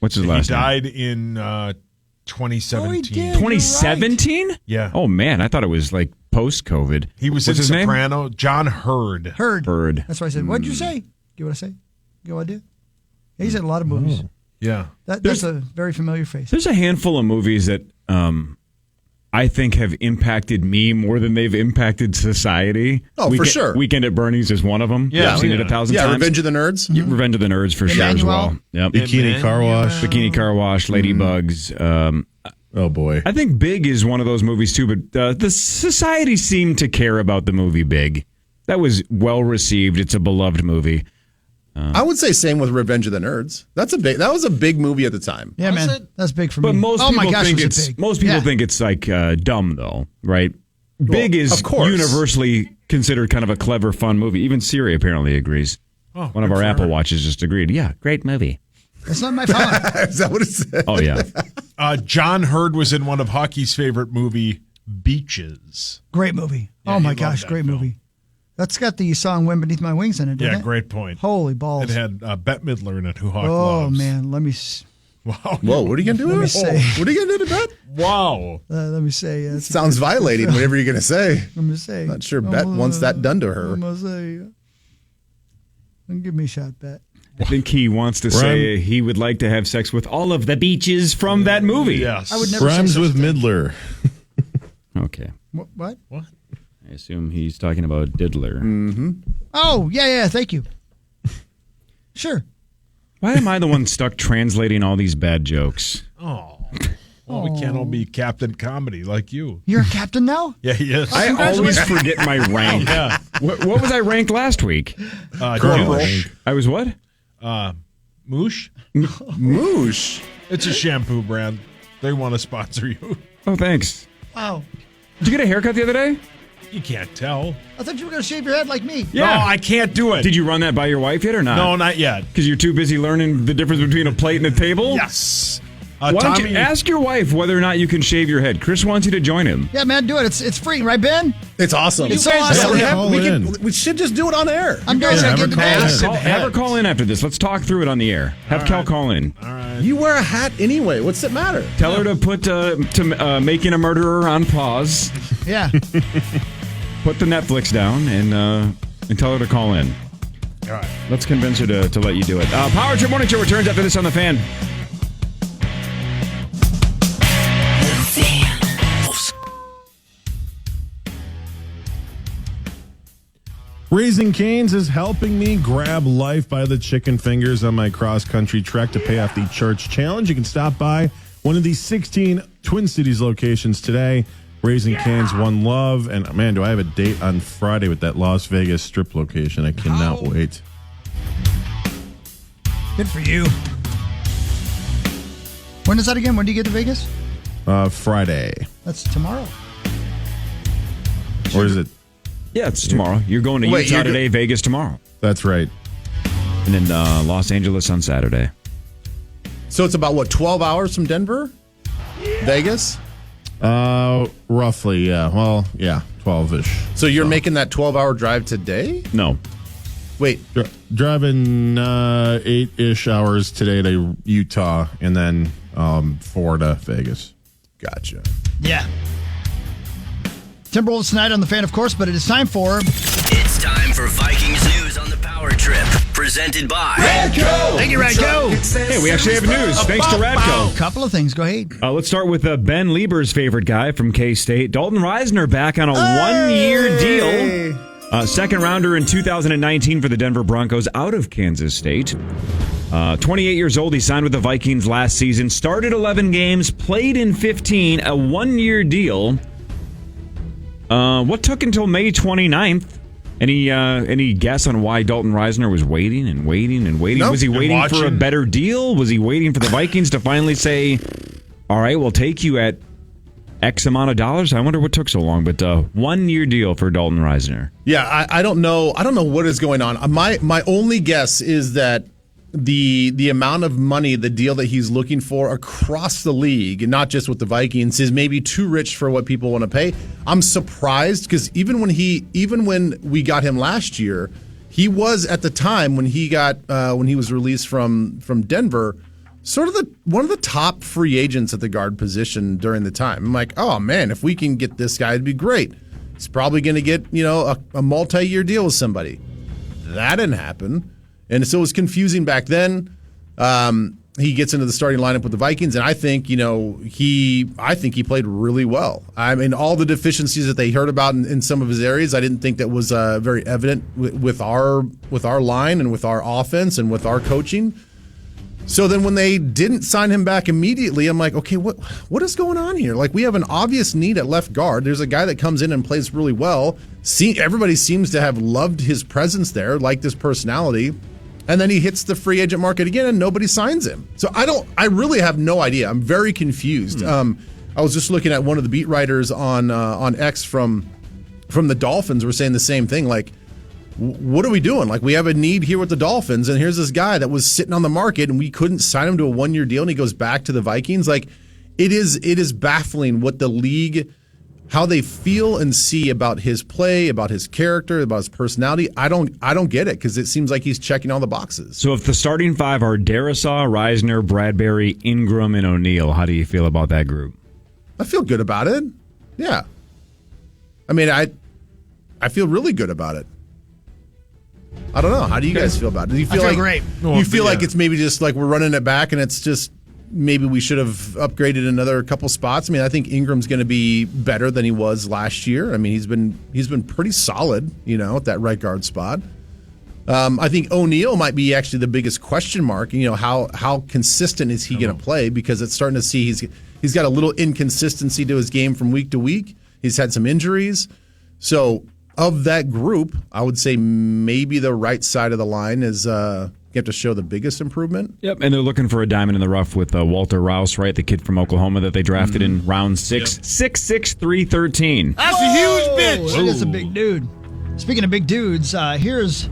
Speaker 5: What's his
Speaker 3: He
Speaker 5: last name?
Speaker 3: died in 2017.
Speaker 4: Oh, he did.
Speaker 5: 2017?
Speaker 3: Yeah.
Speaker 5: Oh, man. I thought it was like post-COVID.
Speaker 3: He was
Speaker 5: What's
Speaker 3: in
Speaker 5: his name?
Speaker 3: Soprano. John Hurd.
Speaker 4: Heard. That's why I said, what'd you say? Get what I say? Get what I did? He's in a lot of movies.
Speaker 3: Yeah.
Speaker 4: That's a very familiar face.
Speaker 5: There's a handful of movies that I think have impacted me more than they've impacted society.
Speaker 6: Oh, for sure.
Speaker 5: Weekend at Bernie's is one of them.
Speaker 3: Yeah.
Speaker 5: I've seen it 1,000
Speaker 6: Yeah,
Speaker 5: times.
Speaker 6: Revenge of the Nerds.
Speaker 5: Yeah, Revenge of the Nerds for sure as well. Yep.
Speaker 1: Bikini Car Wash.
Speaker 5: Bikini Car Wash, Ladybugs.
Speaker 1: Oh, boy.
Speaker 5: I think Big is one of those movies too, but the society seemed to care about the movie Big. That was well received. It's a beloved movie.
Speaker 6: I would say same with Revenge of the Nerds. That was a big movie at the time.
Speaker 4: Yeah,
Speaker 3: Was
Speaker 4: man.
Speaker 3: it?
Speaker 4: That's big for
Speaker 5: But
Speaker 4: me.
Speaker 5: most
Speaker 4: oh
Speaker 5: people
Speaker 4: my gosh,
Speaker 5: think
Speaker 4: was it
Speaker 5: it's
Speaker 4: big.
Speaker 5: most people
Speaker 4: Yeah.
Speaker 5: think it's like dumb though, right? Big is
Speaker 6: of course.
Speaker 5: universally considered kind of a clever, fun movie. Even Siri apparently agrees.
Speaker 3: Oh,
Speaker 5: One of
Speaker 3: good
Speaker 5: our
Speaker 3: for
Speaker 5: Apple
Speaker 3: her.
Speaker 5: Watches just agreed. Yeah, great movie.
Speaker 4: That's not my fault.
Speaker 6: Is that what it said?
Speaker 5: Oh yeah.
Speaker 3: John Hurd was in one of hockey's favorite movie, Beaches.
Speaker 4: Great movie.
Speaker 3: Yeah,
Speaker 4: oh my
Speaker 3: he loved
Speaker 4: gosh,
Speaker 3: that
Speaker 4: great
Speaker 3: film.
Speaker 4: movie. That's got the song "Wind Beneath My Wings" in it, didn't
Speaker 3: Yeah,
Speaker 4: it?
Speaker 3: great point.
Speaker 4: Holy balls!
Speaker 3: It had Bette Midler in it, who Hawk
Speaker 4: Oh
Speaker 3: loves.
Speaker 4: man, let me
Speaker 3: Wow.
Speaker 6: Whoa, what are you going to do?
Speaker 4: Let me say.
Speaker 6: What are you going to do to Bet?
Speaker 3: Wow.
Speaker 4: let me say. It's
Speaker 6: Sounds violating, whatever you're going to say.
Speaker 4: Let me say.
Speaker 6: Not sure Bet wants that done to her.
Speaker 4: I'm gonna say. Give me a shot, Bet.
Speaker 5: I think he wants to say he would like to have sex with all of the beaches from that movie.
Speaker 3: Yes.
Speaker 4: I would never
Speaker 1: Rhymes
Speaker 4: say
Speaker 1: with
Speaker 4: such a thing.
Speaker 1: Midler.
Speaker 5: Okay.
Speaker 4: What?
Speaker 5: I assume he's talking about Diddler.
Speaker 4: Oh yeah. Thank you. Sure.
Speaker 5: Why am I the one stuck translating all these bad jokes?
Speaker 3: Oh. Well, we can't all be Captain Comedy like you.
Speaker 4: You're a captain now.
Speaker 3: Yeah, he is.
Speaker 5: I always forget my rank.
Speaker 3: Yeah.
Speaker 5: What was I ranked last week?
Speaker 3: Corporal.
Speaker 5: I was what?
Speaker 3: Moosh?
Speaker 6: Moosh.
Speaker 3: It's a shampoo brand. They want to sponsor you.
Speaker 5: Oh, thanks.
Speaker 4: Wow.
Speaker 5: Did you get a haircut the other day?
Speaker 3: You can't tell.
Speaker 4: I thought you were gonna shave your head like me.
Speaker 3: No, I can't do it.
Speaker 5: Did you run that by your wife yet or not?
Speaker 3: No, not yet.
Speaker 5: Because you're too busy learning the difference between a plate and a table?
Speaker 3: Yes.
Speaker 5: Why don't
Speaker 3: Tommy,
Speaker 5: you ask your wife whether or not you can shave your head? Chris wants you to join him.
Speaker 4: Yeah, man, do it. It's free, right, Ben?
Speaker 6: It's awesome.
Speaker 4: It's so awesome.
Speaker 6: We should just do it on air.
Speaker 4: I'm doing
Speaker 1: have
Speaker 4: it.
Speaker 1: her
Speaker 4: Get the
Speaker 1: call
Speaker 4: bag.
Speaker 1: in.
Speaker 5: Have her call in after this. Let's talk through it on the air. Have Cal call in.
Speaker 6: You wear a hat anyway. What's it matter?
Speaker 5: Tell her to put Making a Murderer on pause.
Speaker 4: Yeah.
Speaker 5: Put the Netflix down and tell her to call in.
Speaker 3: All right.
Speaker 5: Let's convince her to let you do it. Power Trip Morning Show returns after this on The Fan.
Speaker 1: Raising Cane's is helping me grab life by the chicken fingers on my cross-country trek to pay off the church challenge. You can stop by one of these 16 Twin Cities locations today. Raising Cane's One Love. And, man, do I have a date on Friday with that Las Vegas strip location. I cannot wait.
Speaker 4: Good for you. When is that again? When do you get to Vegas?
Speaker 1: Friday.
Speaker 4: That's tomorrow.
Speaker 1: Or is it?
Speaker 5: Yeah, it's tomorrow. You're going to Utah today, Vegas tomorrow.
Speaker 1: That's right.
Speaker 5: And then Los Angeles on Saturday.
Speaker 6: So it's about, 12 hours from Denver? Vegas?
Speaker 1: Roughly, yeah. Well, yeah, 12-ish.
Speaker 6: So you're making that 12-hour drive today?
Speaker 5: No.
Speaker 6: Wait.
Speaker 1: Driving 8-ish hours today to Utah and then 4 to Vegas.
Speaker 6: Gotcha.
Speaker 4: Yeah. Timberwolves tonight on the Fan, of course, but it is time for...
Speaker 10: It's time for Vikings news on the Power Trip, presented by
Speaker 4: Radco. Thank you, Radco.
Speaker 5: Hey, we actually have news. Thanks to Radco.
Speaker 4: Couple of things. Go ahead.
Speaker 5: Let's start with Ben Leber's favorite guy from K-State, Dalton Reisner, back on a one-year deal. Second rounder in 2019 for the Denver Broncos out of Kansas State. 28 years old, he signed with the Vikings last season, started 11 games, played in 15, a one-year deal. What took until May 29th? Any guess on why Dalton Reisner was waiting and waiting and waiting?
Speaker 6: Nope.
Speaker 5: Was he waiting for a better deal? Was he waiting for the Vikings to finally say, all right, we'll take you at X amount of dollars? I wonder what took so long, but 1 year deal for Dalton Reisner.
Speaker 6: Yeah, I don't know. I don't know what is going on. My only guess is that the amount of money, the deal that he's looking for across the league, and not just with the Vikings, is maybe too rich for what people want to pay. I'm surprised because even when we got him last year, he was at the time when he was released from Denver, sort of one of the top free agents at the guard position during the time. I'm like, oh man, if we can get this guy, it'd be great. He's probably going to get a multi-year deal with somebody. That didn't happen. And so it was confusing back then. He gets into the starting lineup with the Vikings, and I think he played really well. I mean, all the deficiencies that they heard about in some of his areas, I didn't think that was very evident with our line and with our offense and with our coaching. So then when they didn't sign him back immediately, I'm like, okay, what is going on here? Like, we have an obvious need at left guard. There's a guy that comes in and plays really well. Everybody seems to have loved his presence there, liked his personality. And then he hits the free agent market again, and nobody signs him. So I really have no idea. I'm very confused. I was just looking at one of the beat writers on X from the Dolphins were saying the same thing. Like, what are we doing? Like, we have a need here with the Dolphins, and here's this guy that was sitting on the market, and we couldn't sign him to a 1 year deal, and he goes back to the Vikings. Like, it is baffling what the league, how they feel and see about his play, about his character, about his personality. I don't get it because it seems like he's checking all the boxes.
Speaker 5: So if the starting five are Darisaw, Reisner, Bradbury, Ingram, and O'Neal, how do you feel about that group?
Speaker 6: I feel good about it. Yeah. I mean, I feel really good about it. I don't know. How do you guys feel about it? Do you feel
Speaker 4: I feel
Speaker 6: like
Speaker 4: great.
Speaker 6: You feel like it's maybe just like we're running it back and it's just maybe we should have upgraded another couple spots? I mean, I think Ingram's going to be better than he was last year. I mean, he's been pretty solid, at that right guard spot. I think O'Neal might be actually the biggest question mark. How consistent is he going to play? Because it's starting to see he's got a little inconsistency to his game from week to week. He's had some injuries. So of that group, I would say maybe the right side of the line is you have to show the biggest improvement.
Speaker 5: Yep, and they're looking for a diamond in the rough with Walter Rouse, right? The kid from Oklahoma that they drafted in round 6. Yep. 6'6", 313.
Speaker 4: That's a huge bitch. That is a big dude. Speaking of big dudes, here's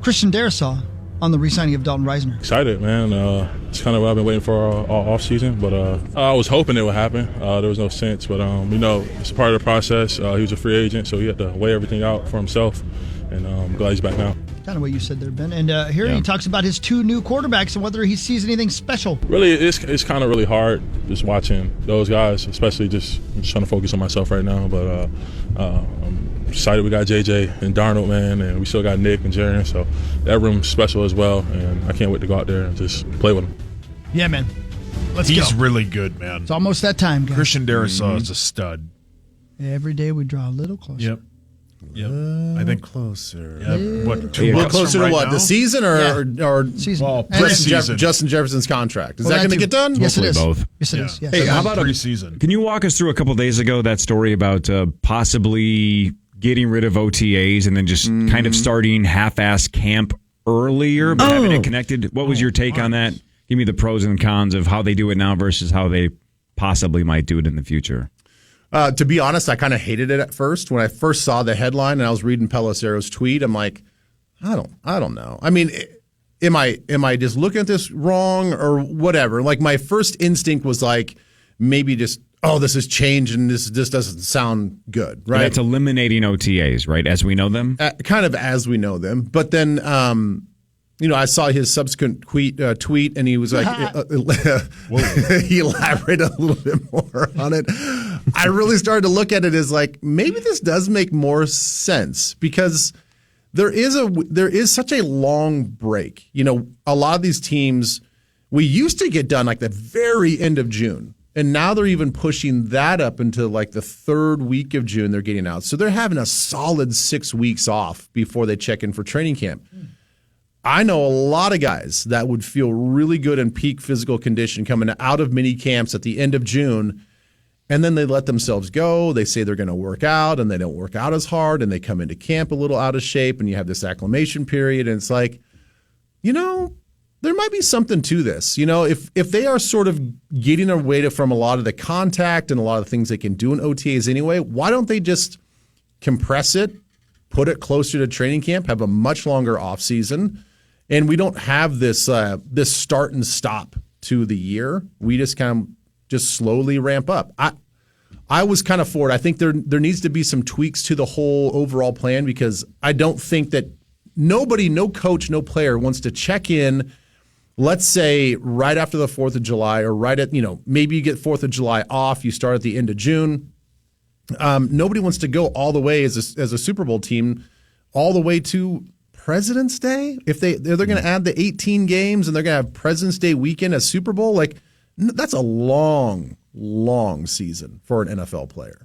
Speaker 4: Christian Darisaw on the re-signing of Dalton Reisner.
Speaker 11: Excited, man. It's kind of what I've been waiting for all off season, but I was hoping it would happen. There was no sense, but it's part of the process. He was a free agent, so he had to weigh everything out for himself, and I'm glad he's back now.
Speaker 4: Kind of what you said there, Ben. And here he talks about his 2 new quarterbacks and whether he sees anything special.
Speaker 11: Really, it's kind of really hard just watching those guys, especially I'm just trying to focus on myself right now. But I'm excited we got JJ and Darnold, man, and we still got Nick and Jaren. So that room's special as well, and I can't wait to go out there and just play with them.
Speaker 4: Yeah, man. Let's go.
Speaker 3: He's really good, man.
Speaker 4: It's almost that time, guys.
Speaker 3: Christian Darisaw is a stud.
Speaker 4: Every day we draw a little closer.
Speaker 3: Yep. I think
Speaker 6: closer.
Speaker 3: Yeah, what?
Speaker 6: 2 months closer to what? Now? The season or
Speaker 4: season?
Speaker 3: Well, preseason.
Speaker 6: Justin Jefferson's contract. Is that going to get done?
Speaker 4: Yes,
Speaker 5: Hopefully
Speaker 4: it is.
Speaker 5: Both.
Speaker 4: Yes, it is. Yes.
Speaker 5: Hey, how about
Speaker 3: preseason?
Speaker 5: Can you walk us through a couple of days ago that story about possibly getting rid of OTAs and then just kind of starting half-ass camp earlier, but having it connected? What was your take on that? Give me the pros and cons of how they do it now versus how they possibly might do it in the future.
Speaker 6: To be honest, I kind of hated it at first. When I first saw the headline and I was reading Pelosero's tweet, I'm like, I don't know. I mean, am I just looking at this wrong or whatever? Like, my first instinct was like, maybe just oh, this has changed and this doesn't sound good, right?
Speaker 5: And that's eliminating OTAs, right, as we know them?
Speaker 6: Kind of as we know them. But then, I saw his subsequent tweet, and he was like, he elaborated a little bit more on it. I really started to look at it as like, maybe this does make more sense because there is such a long break. A lot of these teams, we used to get done like the very end of June. And now they're even pushing that up into like the third week of June they're getting out. So they're having a solid 6 weeks off before they check in for training camp. I know a lot of guys that would feel really good in peak physical condition coming out of mini camps at the end of June, and then they let themselves go. They say they're going to work out, and they don't work out as hard, and they come into camp a little out of shape, and you have this acclimation period, and it's like, there might be something to this. If they are sort of getting away from a lot of the contact and a lot of things they can do in OTAs anyway, why don't they just compress it, put it closer to training camp, have a much longer off season, and we don't have this start and stop to the year. We just kind of just slowly ramp up. I was kind of for it. I think there needs to be some tweaks to the whole overall plan because I don't think that nobody, no coach, no player wants to check in, let's say right after the 4th of July or right at, maybe you get 4th of July off, you start at the end of June. Nobody wants to go all the way as a Super Bowl team all the way to President's Day. If they're going to add the 18 games and they're going to have President's Day weekend as Super Bowl, like that's a long, long season for an NFL player.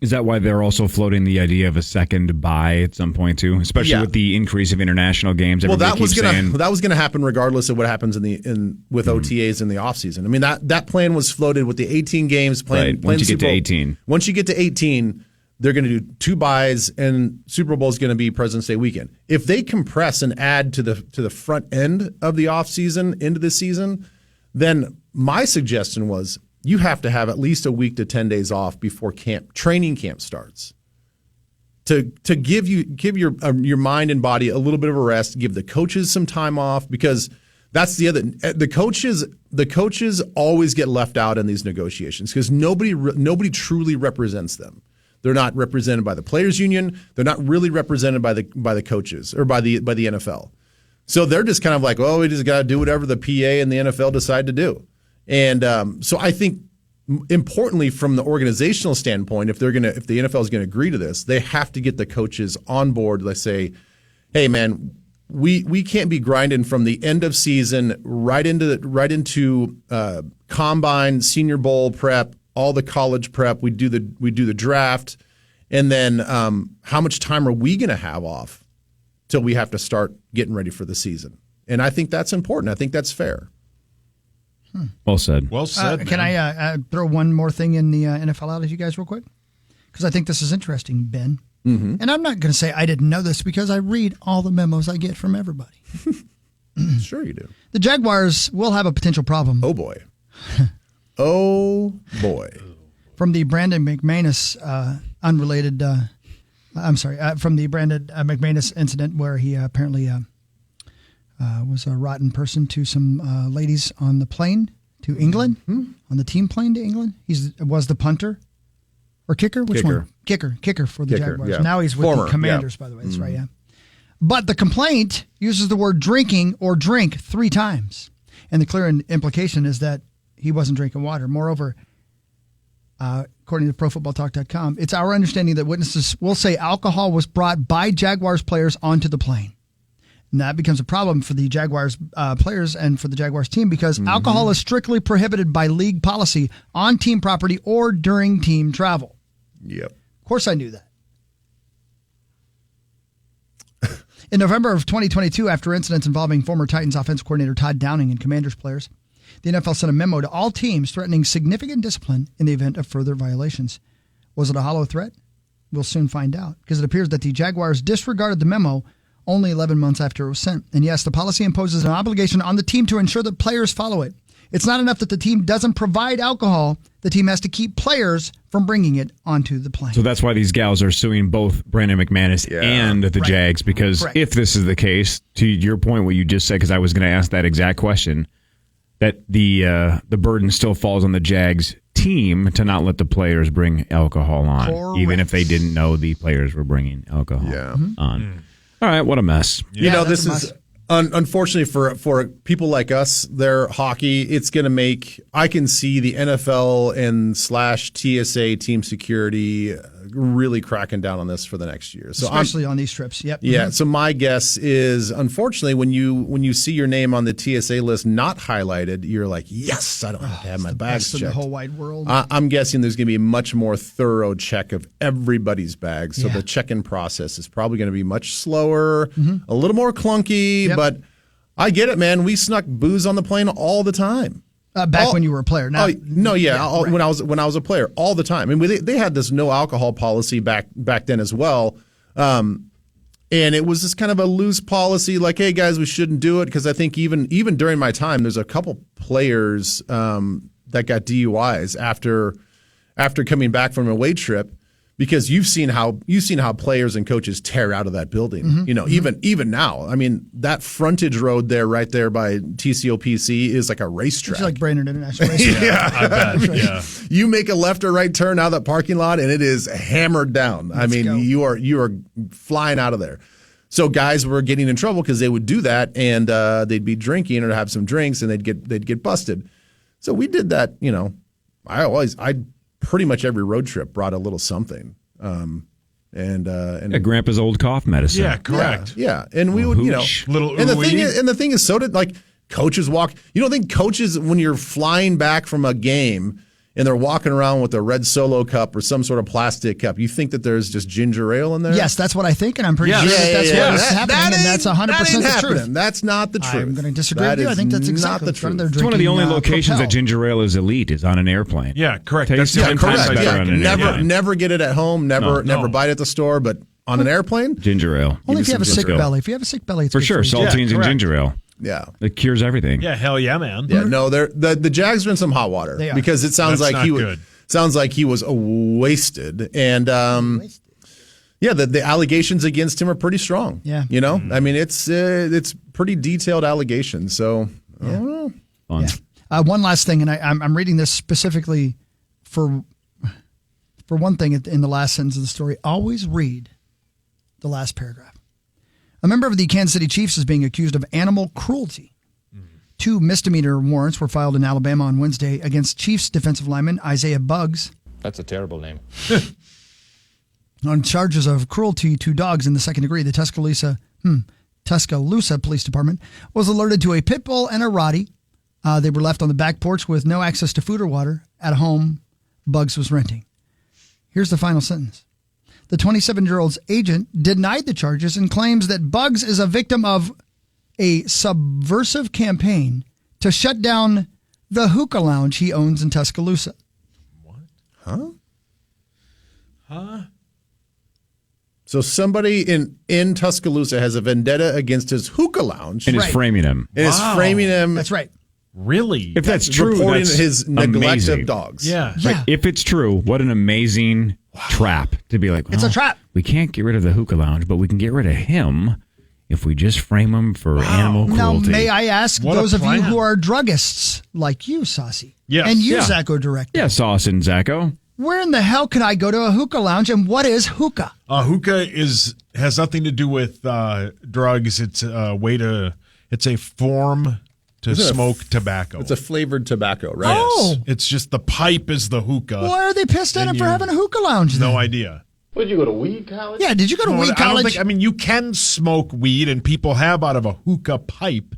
Speaker 5: Is that why they're also floating the idea of a second bye at some point too, especially with the increase of international games?
Speaker 6: Well, that was going to happen regardless of what happens with OTAs in the offseason. I mean, that plan was floated with the 18 games.
Speaker 5: Once you get to 18.
Speaker 6: Once you get to 18, they're going to do 2 byes, and Super Bowl is going to be President's Day weekend. If they compress and add to the front end of the offseason into the season, then my suggestion was you have to have at least a week to 10 days off before training camp starts to give your mind and body a little bit of a rest, give the coaches some time off because that's the coaches always get left out in these negotiations because nobody truly represents them. They're not represented by the players union. They're not really represented by the coaches or by the NFL. So they're just kind of like, well, we just got to do whatever the PA and the NFL decide to do. And so I think importantly from the organizational standpoint, if the NFL is going to agree to this, they have to get the coaches on board. Let's say, hey man, we can't be grinding from the end of season right into combine, Senior Bowl prep, all the college prep. We do the draft, and then how much time are we going to have off till we have to start getting ready for the season? And I think that's important. I think that's fair.
Speaker 5: Well said.
Speaker 3: Well said.
Speaker 4: Can I throw one more thing in the NFL out at you guys real quick? Because I think this is interesting, Ben.
Speaker 6: Mm-hmm.
Speaker 4: And I'm not going to say I didn't know this because I read all the memos I get from everybody.
Speaker 6: Sure you do.
Speaker 4: The Jaguars will have a potential problem.
Speaker 6: Oh, boy. Oh, boy.
Speaker 4: From the Brandon McManus unrelated, from the Brandon McManus incident where he apparently was a rotten person to some ladies on the plane to England, on the team plane to England. Was the punter or kicker? Which one? Kicker for the Jaguars.
Speaker 6: Yeah.
Speaker 4: Now he's with the Commanders, by the way. That's right, yeah. But the complaint uses the word drinking or drink 3 times. And the clear implication is that he wasn't drinking water. Moreover, according to ProFootballTalk.com, it's our understanding that witnesses will say alcohol was brought by Jaguars players onto the plane. And that becomes a problem for the Jaguars players and for the Jaguars team because alcohol is strictly prohibited by league policy on team property or during team travel.
Speaker 6: Yep.
Speaker 4: Of course I knew that. In November of 2022, after incidents involving former Titans offensive coordinator Todd Downing and Commanders players, the NFL sent a memo to all teams threatening significant discipline in the event of further violations. Was it a hollow threat? We'll soon find out because it appears that the Jaguars disregarded the memo only 11 months after it was sent. And yes, the policy imposes an obligation on the team to ensure that players follow it. It's not enough that the team doesn't provide alcohol. The team has to keep players from bringing it onto the plane.
Speaker 5: So that's why these gals are suing both Brandon McManus and the Jags, because if this is the case, to your point, what you just said, because I was going to ask that exact question, that the burden still falls on the Jags team to not let the players bring alcohol on, even if they didn't know the players were bringing alcohol on. All right, what a mess.
Speaker 6: This is unfortunately for people like us, their hockey, it's going to make, I can see the NFL and /TSA team security really cracking down on this for the next year. So
Speaker 4: especially on these trips. Yep.
Speaker 6: Yeah. So my guess is, unfortunately, when you see your name on the TSA list not highlighted, you're like, yes, I don't have to have my bags checked.
Speaker 4: In the whole wide world.
Speaker 6: I'm guessing there's going to be a much more thorough check of everybody's bags. So the check-in process is probably going to be much slower, a little more clunky, but I get it, man. We snuck booze on the plane all the time.
Speaker 4: When you were a player. Now,
Speaker 6: when I was a player, all the time. I mean, they had this no alcohol policy back then as well, and it was just kind of a loose policy, like, hey guys, we shouldn't do it, because I think even during my time, there's a couple players that got DUIs after coming back from a away trip. Because you've seen how players and coaches tear out of that building. Even now. I mean, that frontage road there, right there by TCOPC, is like a racetrack.
Speaker 4: It's like Brainerd International Racetrack.
Speaker 3: I bet. Yeah.
Speaker 6: You make a left or right turn out of that parking lot, and it is hammered down. You are flying out of there. So guys were getting in trouble because they would do that, and they'd be drinking or have some drinks, and they'd get busted. So we did that. I pretty much every road trip brought a little something. And
Speaker 5: Grandpa's old cough medicine.
Speaker 3: Yeah, correct.
Speaker 6: Yeah. And we would,
Speaker 3: little
Speaker 6: and the thing is, so did, like, coaches walk. You don't think coaches, when you're flying back from a game and they're walking around with a red Solo cup or some sort of plastic cup, you think that there's just ginger ale in there?
Speaker 4: Yes, that's what I think, and I'm pretty sure that's what is happening, and that's 100% the truth.
Speaker 6: That's not the truth.
Speaker 4: I'm going to disagree with you. I think that's exactly
Speaker 6: the truth.
Speaker 5: It's one of the only locations that ginger ale is elite is on an airplane.
Speaker 3: Yeah, correct.
Speaker 5: Tastes 10 times better on an airplane.
Speaker 6: Never get it at home. Never buy it at the store. But on an airplane,
Speaker 5: ginger ale.
Speaker 4: Only if you have a sick belly. If you have a sick belly, it's
Speaker 5: for sure. Saltines and ginger ale.
Speaker 6: Yeah,
Speaker 5: it cures everything.
Speaker 3: Yeah, hell yeah, man.
Speaker 6: Yeah, no, the Jags are in some hot water because it sounds like he was. Sounds like he was wasted, and the allegations against him are pretty strong.
Speaker 4: Yeah,
Speaker 6: I mean, it's pretty detailed allegations. So I don't know.
Speaker 5: Fun.
Speaker 4: Yeah. One last thing, and I'm reading this specifically for one thing in the last sentence of the story. Always read the last paragraph. A member of the Kansas City Chiefs is being accused of animal cruelty. 2 misdemeanor warrants were filed in Alabama on Wednesday against Chiefs defensive lineman Isaiah Buggs.
Speaker 12: That's a terrible name.
Speaker 4: On charges of cruelty to dogs in the second degree, the Tuscaloosa Police Department was alerted to a pit bull and a Rottie. They were left on the back porch with no access to food or water at a home Buggs was renting. Here's the final sentence. The 27-year-old's agent denied the charges and claims that Buggs is a victim of a subversive campaign to shut down the hookah lounge he owns in Tuscaloosa.
Speaker 6: What? So somebody in Tuscaloosa has a vendetta against his hookah lounge.
Speaker 5: And is framing him.
Speaker 6: And is framing him.
Speaker 4: That's right.
Speaker 3: Really?
Speaker 5: If that's true,
Speaker 6: reporting
Speaker 5: that's
Speaker 6: his neglect
Speaker 5: amazing.
Speaker 6: of dogs.
Speaker 3: Yeah.
Speaker 5: Like, if it's true, what an amazing trap to be like,
Speaker 4: it's a trap.
Speaker 5: We can't get rid of the hookah lounge, but we can get rid of him if we just frame him for animal cruelty.
Speaker 4: Now, may I ask those of you who are druggists like you, Saucy, and you, Zacho Director.
Speaker 5: Yeah, Sauce and Zacho.
Speaker 4: Where in the hell can I go to a hookah lounge, and what is hookah?
Speaker 3: Hookah has nothing to do with drugs. It's a way to. It's a form to smoke tobacco.
Speaker 6: It's a flavored tobacco, right?
Speaker 4: Oh,
Speaker 3: yes. It's just the pipe is the hookah.
Speaker 4: Why are they pissed at him for having a hookah lounge?
Speaker 3: No idea.
Speaker 12: What, did you go to weed college?
Speaker 4: Yeah, did you go to weed college?
Speaker 3: I mean, you can smoke weed, and people have out of a hookah pipe.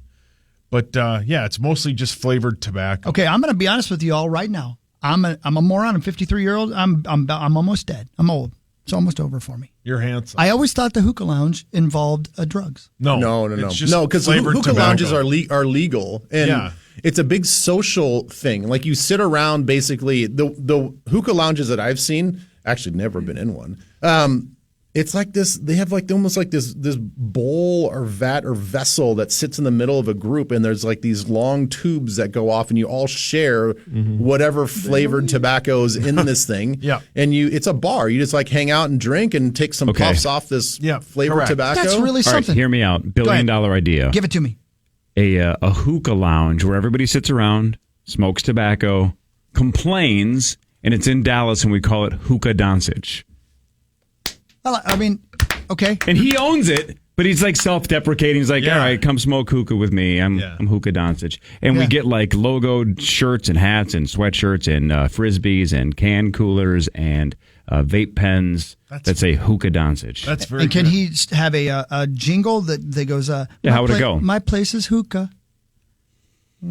Speaker 3: But, it's mostly just flavored tobacco.
Speaker 4: Okay, I'm going to be honest with you all right now. I'm a moron. I'm 53-year-old. I'm almost dead. I'm old. It's almost over for me.
Speaker 3: You're handsome.
Speaker 4: I always thought the hookah lounge involved drugs.
Speaker 6: No, because hookah lounges are legal, and it's a big social thing. Like, you sit around, basically. The hookah lounges that I've seen, actually never been in one. It's like this. They have almost like this bowl or vat or vessel that sits in the middle of a group, and there's like these long tubes that go off, and you all share whatever flavored tobacco's in this thing. And it's a bar. You just like hang out and drink and take some puffs off this flavored tobacco.
Speaker 4: That's really something.
Speaker 5: All right, hear me out. $1 billion idea.
Speaker 4: Give it to me.
Speaker 5: A hookah lounge where everybody sits around, smokes tobacco, complains, and it's in Dallas, and we call it hookah dancing.
Speaker 4: I mean, okay.
Speaker 5: And he owns it, but he's like self-deprecating. He's like, all right, come smoke hookah with me. I'm hookah dancing. And we get like logoed shirts and hats and sweatshirts and frisbees and can coolers and vape pens that say hookah dancing.
Speaker 3: That's very
Speaker 4: And can
Speaker 3: good.
Speaker 4: he have a jingle that goes,
Speaker 5: how would it go?
Speaker 4: My place is hookah.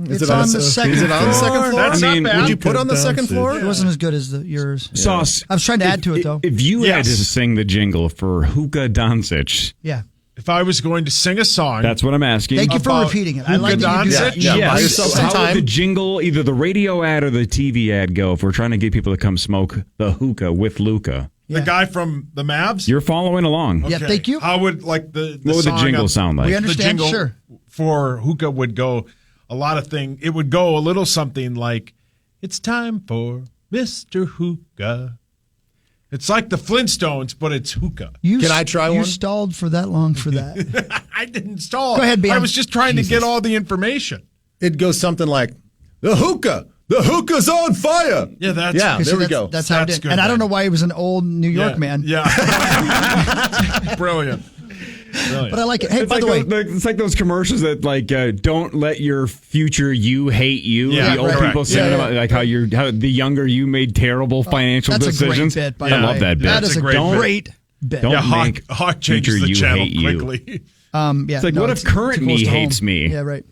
Speaker 6: Is
Speaker 4: It's
Speaker 6: it
Speaker 4: on the second floor.
Speaker 6: Is it on the second floor?
Speaker 3: That's not bad.
Speaker 6: Would you put on the second floor?
Speaker 4: It wasn't as good as yours.
Speaker 5: Sauce.
Speaker 4: I was trying to add to it, though.
Speaker 5: If you had to sing the jingle for hookah dancing,
Speaker 4: Yeah.
Speaker 3: If I was going to sing a song,
Speaker 5: that's what I'm asking.
Speaker 4: Thank you for
Speaker 3: About
Speaker 4: repeating it. I like that you do that.
Speaker 6: Yeah, buy yourself some
Speaker 5: How would
Speaker 6: time.
Speaker 5: the jingle, either the radio ad or the TV ad go if we're trying to get people to come smoke the hookah with Luca?
Speaker 3: the guy from the Mavs.
Speaker 5: You're following along.
Speaker 4: Yeah, thank you.
Speaker 3: How would like the
Speaker 5: What would the
Speaker 3: song
Speaker 5: jingle
Speaker 3: on-
Speaker 5: sound like?
Speaker 4: We
Speaker 3: The
Speaker 4: understand,
Speaker 3: jingle
Speaker 4: sure.
Speaker 3: for hookah would go a lot of things. It would go a little something like, "It's time for Mr. Hookah." It's like the Flintstones, but it's hookah.
Speaker 6: Can I try
Speaker 4: You
Speaker 6: one?
Speaker 4: stalled for that long for that.
Speaker 3: I didn't stall.
Speaker 4: Go ahead, Ben.
Speaker 3: I was just trying to get all the information.
Speaker 6: It goes something like, "The hookah's on fire."
Speaker 3: Yeah, that's
Speaker 6: Yeah,
Speaker 4: See,
Speaker 6: there we
Speaker 4: that's-
Speaker 6: go.
Speaker 4: That's how I
Speaker 3: That's
Speaker 4: did.
Speaker 3: good,
Speaker 4: And I don't
Speaker 3: man.
Speaker 4: know why he was an old New York man.
Speaker 3: Yeah. Brilliant.
Speaker 4: But I like it. Hey,
Speaker 5: It's
Speaker 4: by
Speaker 5: like
Speaker 4: the way,
Speaker 5: it's like those commercials that like don't let your future you hate you.
Speaker 3: Yeah,
Speaker 5: the old
Speaker 3: right.
Speaker 5: people saying
Speaker 4: Yeah,
Speaker 5: about like how the younger you made terrible financial
Speaker 4: that's
Speaker 5: decisions.
Speaker 4: a great bit, by
Speaker 5: I
Speaker 4: the
Speaker 5: love
Speaker 4: way.
Speaker 5: that bit.
Speaker 4: That is a
Speaker 3: Don't-
Speaker 4: great bit.
Speaker 5: Don't
Speaker 3: Yeah,
Speaker 5: make
Speaker 3: Hawk changes
Speaker 5: future
Speaker 3: the
Speaker 5: you
Speaker 3: channel
Speaker 5: hate you.
Speaker 3: quickly.
Speaker 4: Yeah,
Speaker 5: It's like, what if current
Speaker 4: too close
Speaker 5: me
Speaker 4: to home.
Speaker 5: hates me?
Speaker 4: Yeah, right.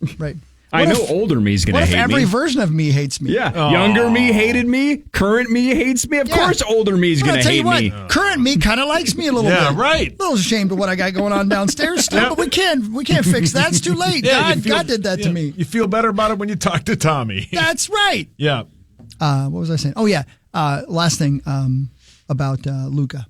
Speaker 5: I
Speaker 4: What
Speaker 5: know
Speaker 4: if-
Speaker 5: older me's going
Speaker 4: What
Speaker 5: to
Speaker 4: if
Speaker 5: hate
Speaker 4: every
Speaker 5: me.
Speaker 4: version of me hates me?
Speaker 5: Yeah, younger me hated me. Current me hates me. Of
Speaker 4: Yeah.
Speaker 5: course, older me's
Speaker 4: Well,
Speaker 5: going
Speaker 4: I'll
Speaker 5: to
Speaker 4: tell you
Speaker 5: hate
Speaker 4: what,
Speaker 5: me.
Speaker 4: current me kind of likes me a little
Speaker 3: Yeah,
Speaker 4: bit.
Speaker 3: right.
Speaker 4: A little ashamed of what I got going on downstairs still, but we can't fix that. It's too late.
Speaker 3: you feel-
Speaker 4: God did that to me.
Speaker 3: You feel better about it when you talk to Tommy.
Speaker 4: That's right.
Speaker 3: Yeah.
Speaker 4: What was I saying? Oh yeah. Last thing about Luca.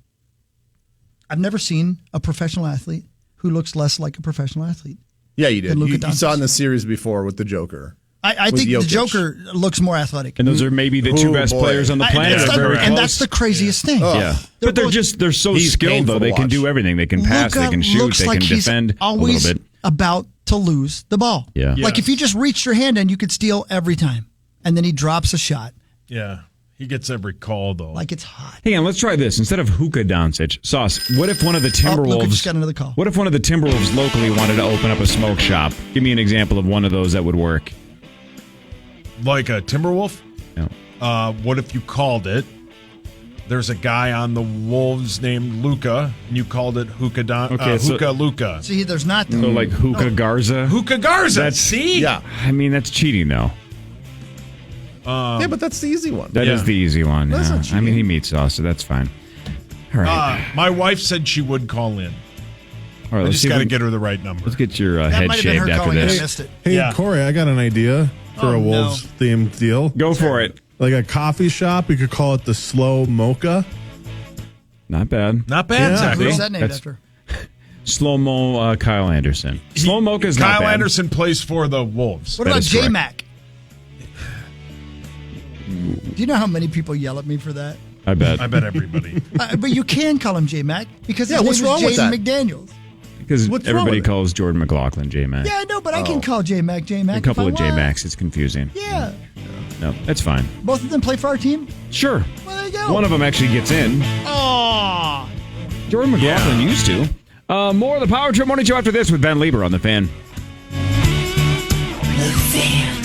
Speaker 4: I've never seen a professional athlete who looks less like a professional athlete.
Speaker 6: Yeah, you did.
Speaker 4: Than Luka
Speaker 6: You saw it in
Speaker 4: Doncic.
Speaker 6: the series before with the Joker.
Speaker 4: I
Speaker 6: With
Speaker 4: think the
Speaker 6: Jokic.
Speaker 4: Joker looks more athletic.
Speaker 5: And those are maybe the two
Speaker 6: Oh,
Speaker 5: best
Speaker 6: boy.
Speaker 5: players on the planet.
Speaker 4: That's
Speaker 5: They're very
Speaker 4: and
Speaker 5: close.
Speaker 4: that's the craziest thing.
Speaker 5: Yeah, but they're so
Speaker 6: He's
Speaker 5: skilled
Speaker 6: painful
Speaker 5: though.
Speaker 6: to
Speaker 5: They can
Speaker 6: watch.
Speaker 5: do everything. They can pass.
Speaker 4: Luka
Speaker 5: They can shoot.
Speaker 4: looks
Speaker 5: They
Speaker 4: like
Speaker 5: can
Speaker 4: he's
Speaker 5: defend a
Speaker 4: always
Speaker 5: little bit.
Speaker 4: about to lose the ball.
Speaker 5: Yeah.
Speaker 4: Like
Speaker 3: Yes.
Speaker 4: if you just reached your hand in, you could steal every time, and then he drops a shot
Speaker 3: Yeah. He gets every call, though.
Speaker 4: like it's hot.
Speaker 5: Hang on, let's try this. Instead of hookah dancing, Sauce, what if one of the
Speaker 4: Luka
Speaker 5: Timberwolves
Speaker 4: just got another call.
Speaker 5: What if one of the Timberwolves locally wanted to open up a smoke shop? Give me an example of one of those that would work.
Speaker 3: Like a Timberwolf?
Speaker 5: Yeah.
Speaker 3: What if you called it? There's a guy on the Wolves named Luca, and you called it Hookah Luca.
Speaker 4: See, there's not.
Speaker 5: So like hookah Garza?
Speaker 3: Hookah Garza.
Speaker 5: That's-
Speaker 3: See?
Speaker 6: Yeah.
Speaker 5: I mean, that's cheating though.
Speaker 6: Yeah, but that's the easy one.
Speaker 5: That is the easy one.
Speaker 6: That's
Speaker 5: yeah.
Speaker 6: not cheating.
Speaker 5: I mean, he meets Sauce, so that's fine. All right.
Speaker 3: My wife said she would call in.
Speaker 5: All right,
Speaker 3: I
Speaker 5: let's
Speaker 3: just
Speaker 5: see if
Speaker 3: got to
Speaker 5: we-
Speaker 3: get her the right number.
Speaker 5: Let's get your
Speaker 4: That
Speaker 5: head
Speaker 4: might have been
Speaker 5: shaved
Speaker 4: her
Speaker 5: after
Speaker 4: calling. I
Speaker 5: this.
Speaker 4: missed it.
Speaker 1: Hey,
Speaker 3: Yeah.
Speaker 1: Corey, I got an idea for
Speaker 4: Oh,
Speaker 1: a Wolves themed deal.
Speaker 5: Go for it.
Speaker 1: Like a coffee shop, you could call it the Slow Mocha.
Speaker 5: Not bad.
Speaker 3: Not bad,
Speaker 1: Yeah,
Speaker 3: Zachary.
Speaker 4: Who's that named
Speaker 5: That's-
Speaker 4: after?
Speaker 5: Slow-mo Kyle Anderson. Slow Mocha's not
Speaker 3: Kyle
Speaker 5: bad.
Speaker 3: Anderson plays for the Wolves.
Speaker 4: What
Speaker 5: That
Speaker 4: about
Speaker 5: is correct.
Speaker 4: J-Mac? Do you know how many people yell at me for that?
Speaker 5: I bet.
Speaker 3: I bet everybody.
Speaker 4: But you can call him J-Mac because his
Speaker 6: Yeah, what's
Speaker 4: name
Speaker 6: wrong
Speaker 4: is
Speaker 6: with
Speaker 4: Jaden
Speaker 6: that?
Speaker 4: McDaniels.
Speaker 5: Because
Speaker 6: What's wrong
Speaker 5: everybody
Speaker 6: with it?
Speaker 5: calls Jordan McLaughlin J-Mac.
Speaker 4: Yeah, I know, but I can call J-Mac J-Mac.
Speaker 5: A couple
Speaker 4: if
Speaker 5: of
Speaker 4: I want.
Speaker 5: J-Macs. It's confusing.
Speaker 4: Yeah.
Speaker 5: No, that's fine.
Speaker 4: Both of them play for our team?
Speaker 5: Sure.
Speaker 4: Well, there you go.
Speaker 5: One of them actually gets in.
Speaker 4: Aw.
Speaker 5: Jordan McLaughlin used to. More of the Power Trip Morning Show after this with Ben Leber on The Fan.
Speaker 10: The Fan.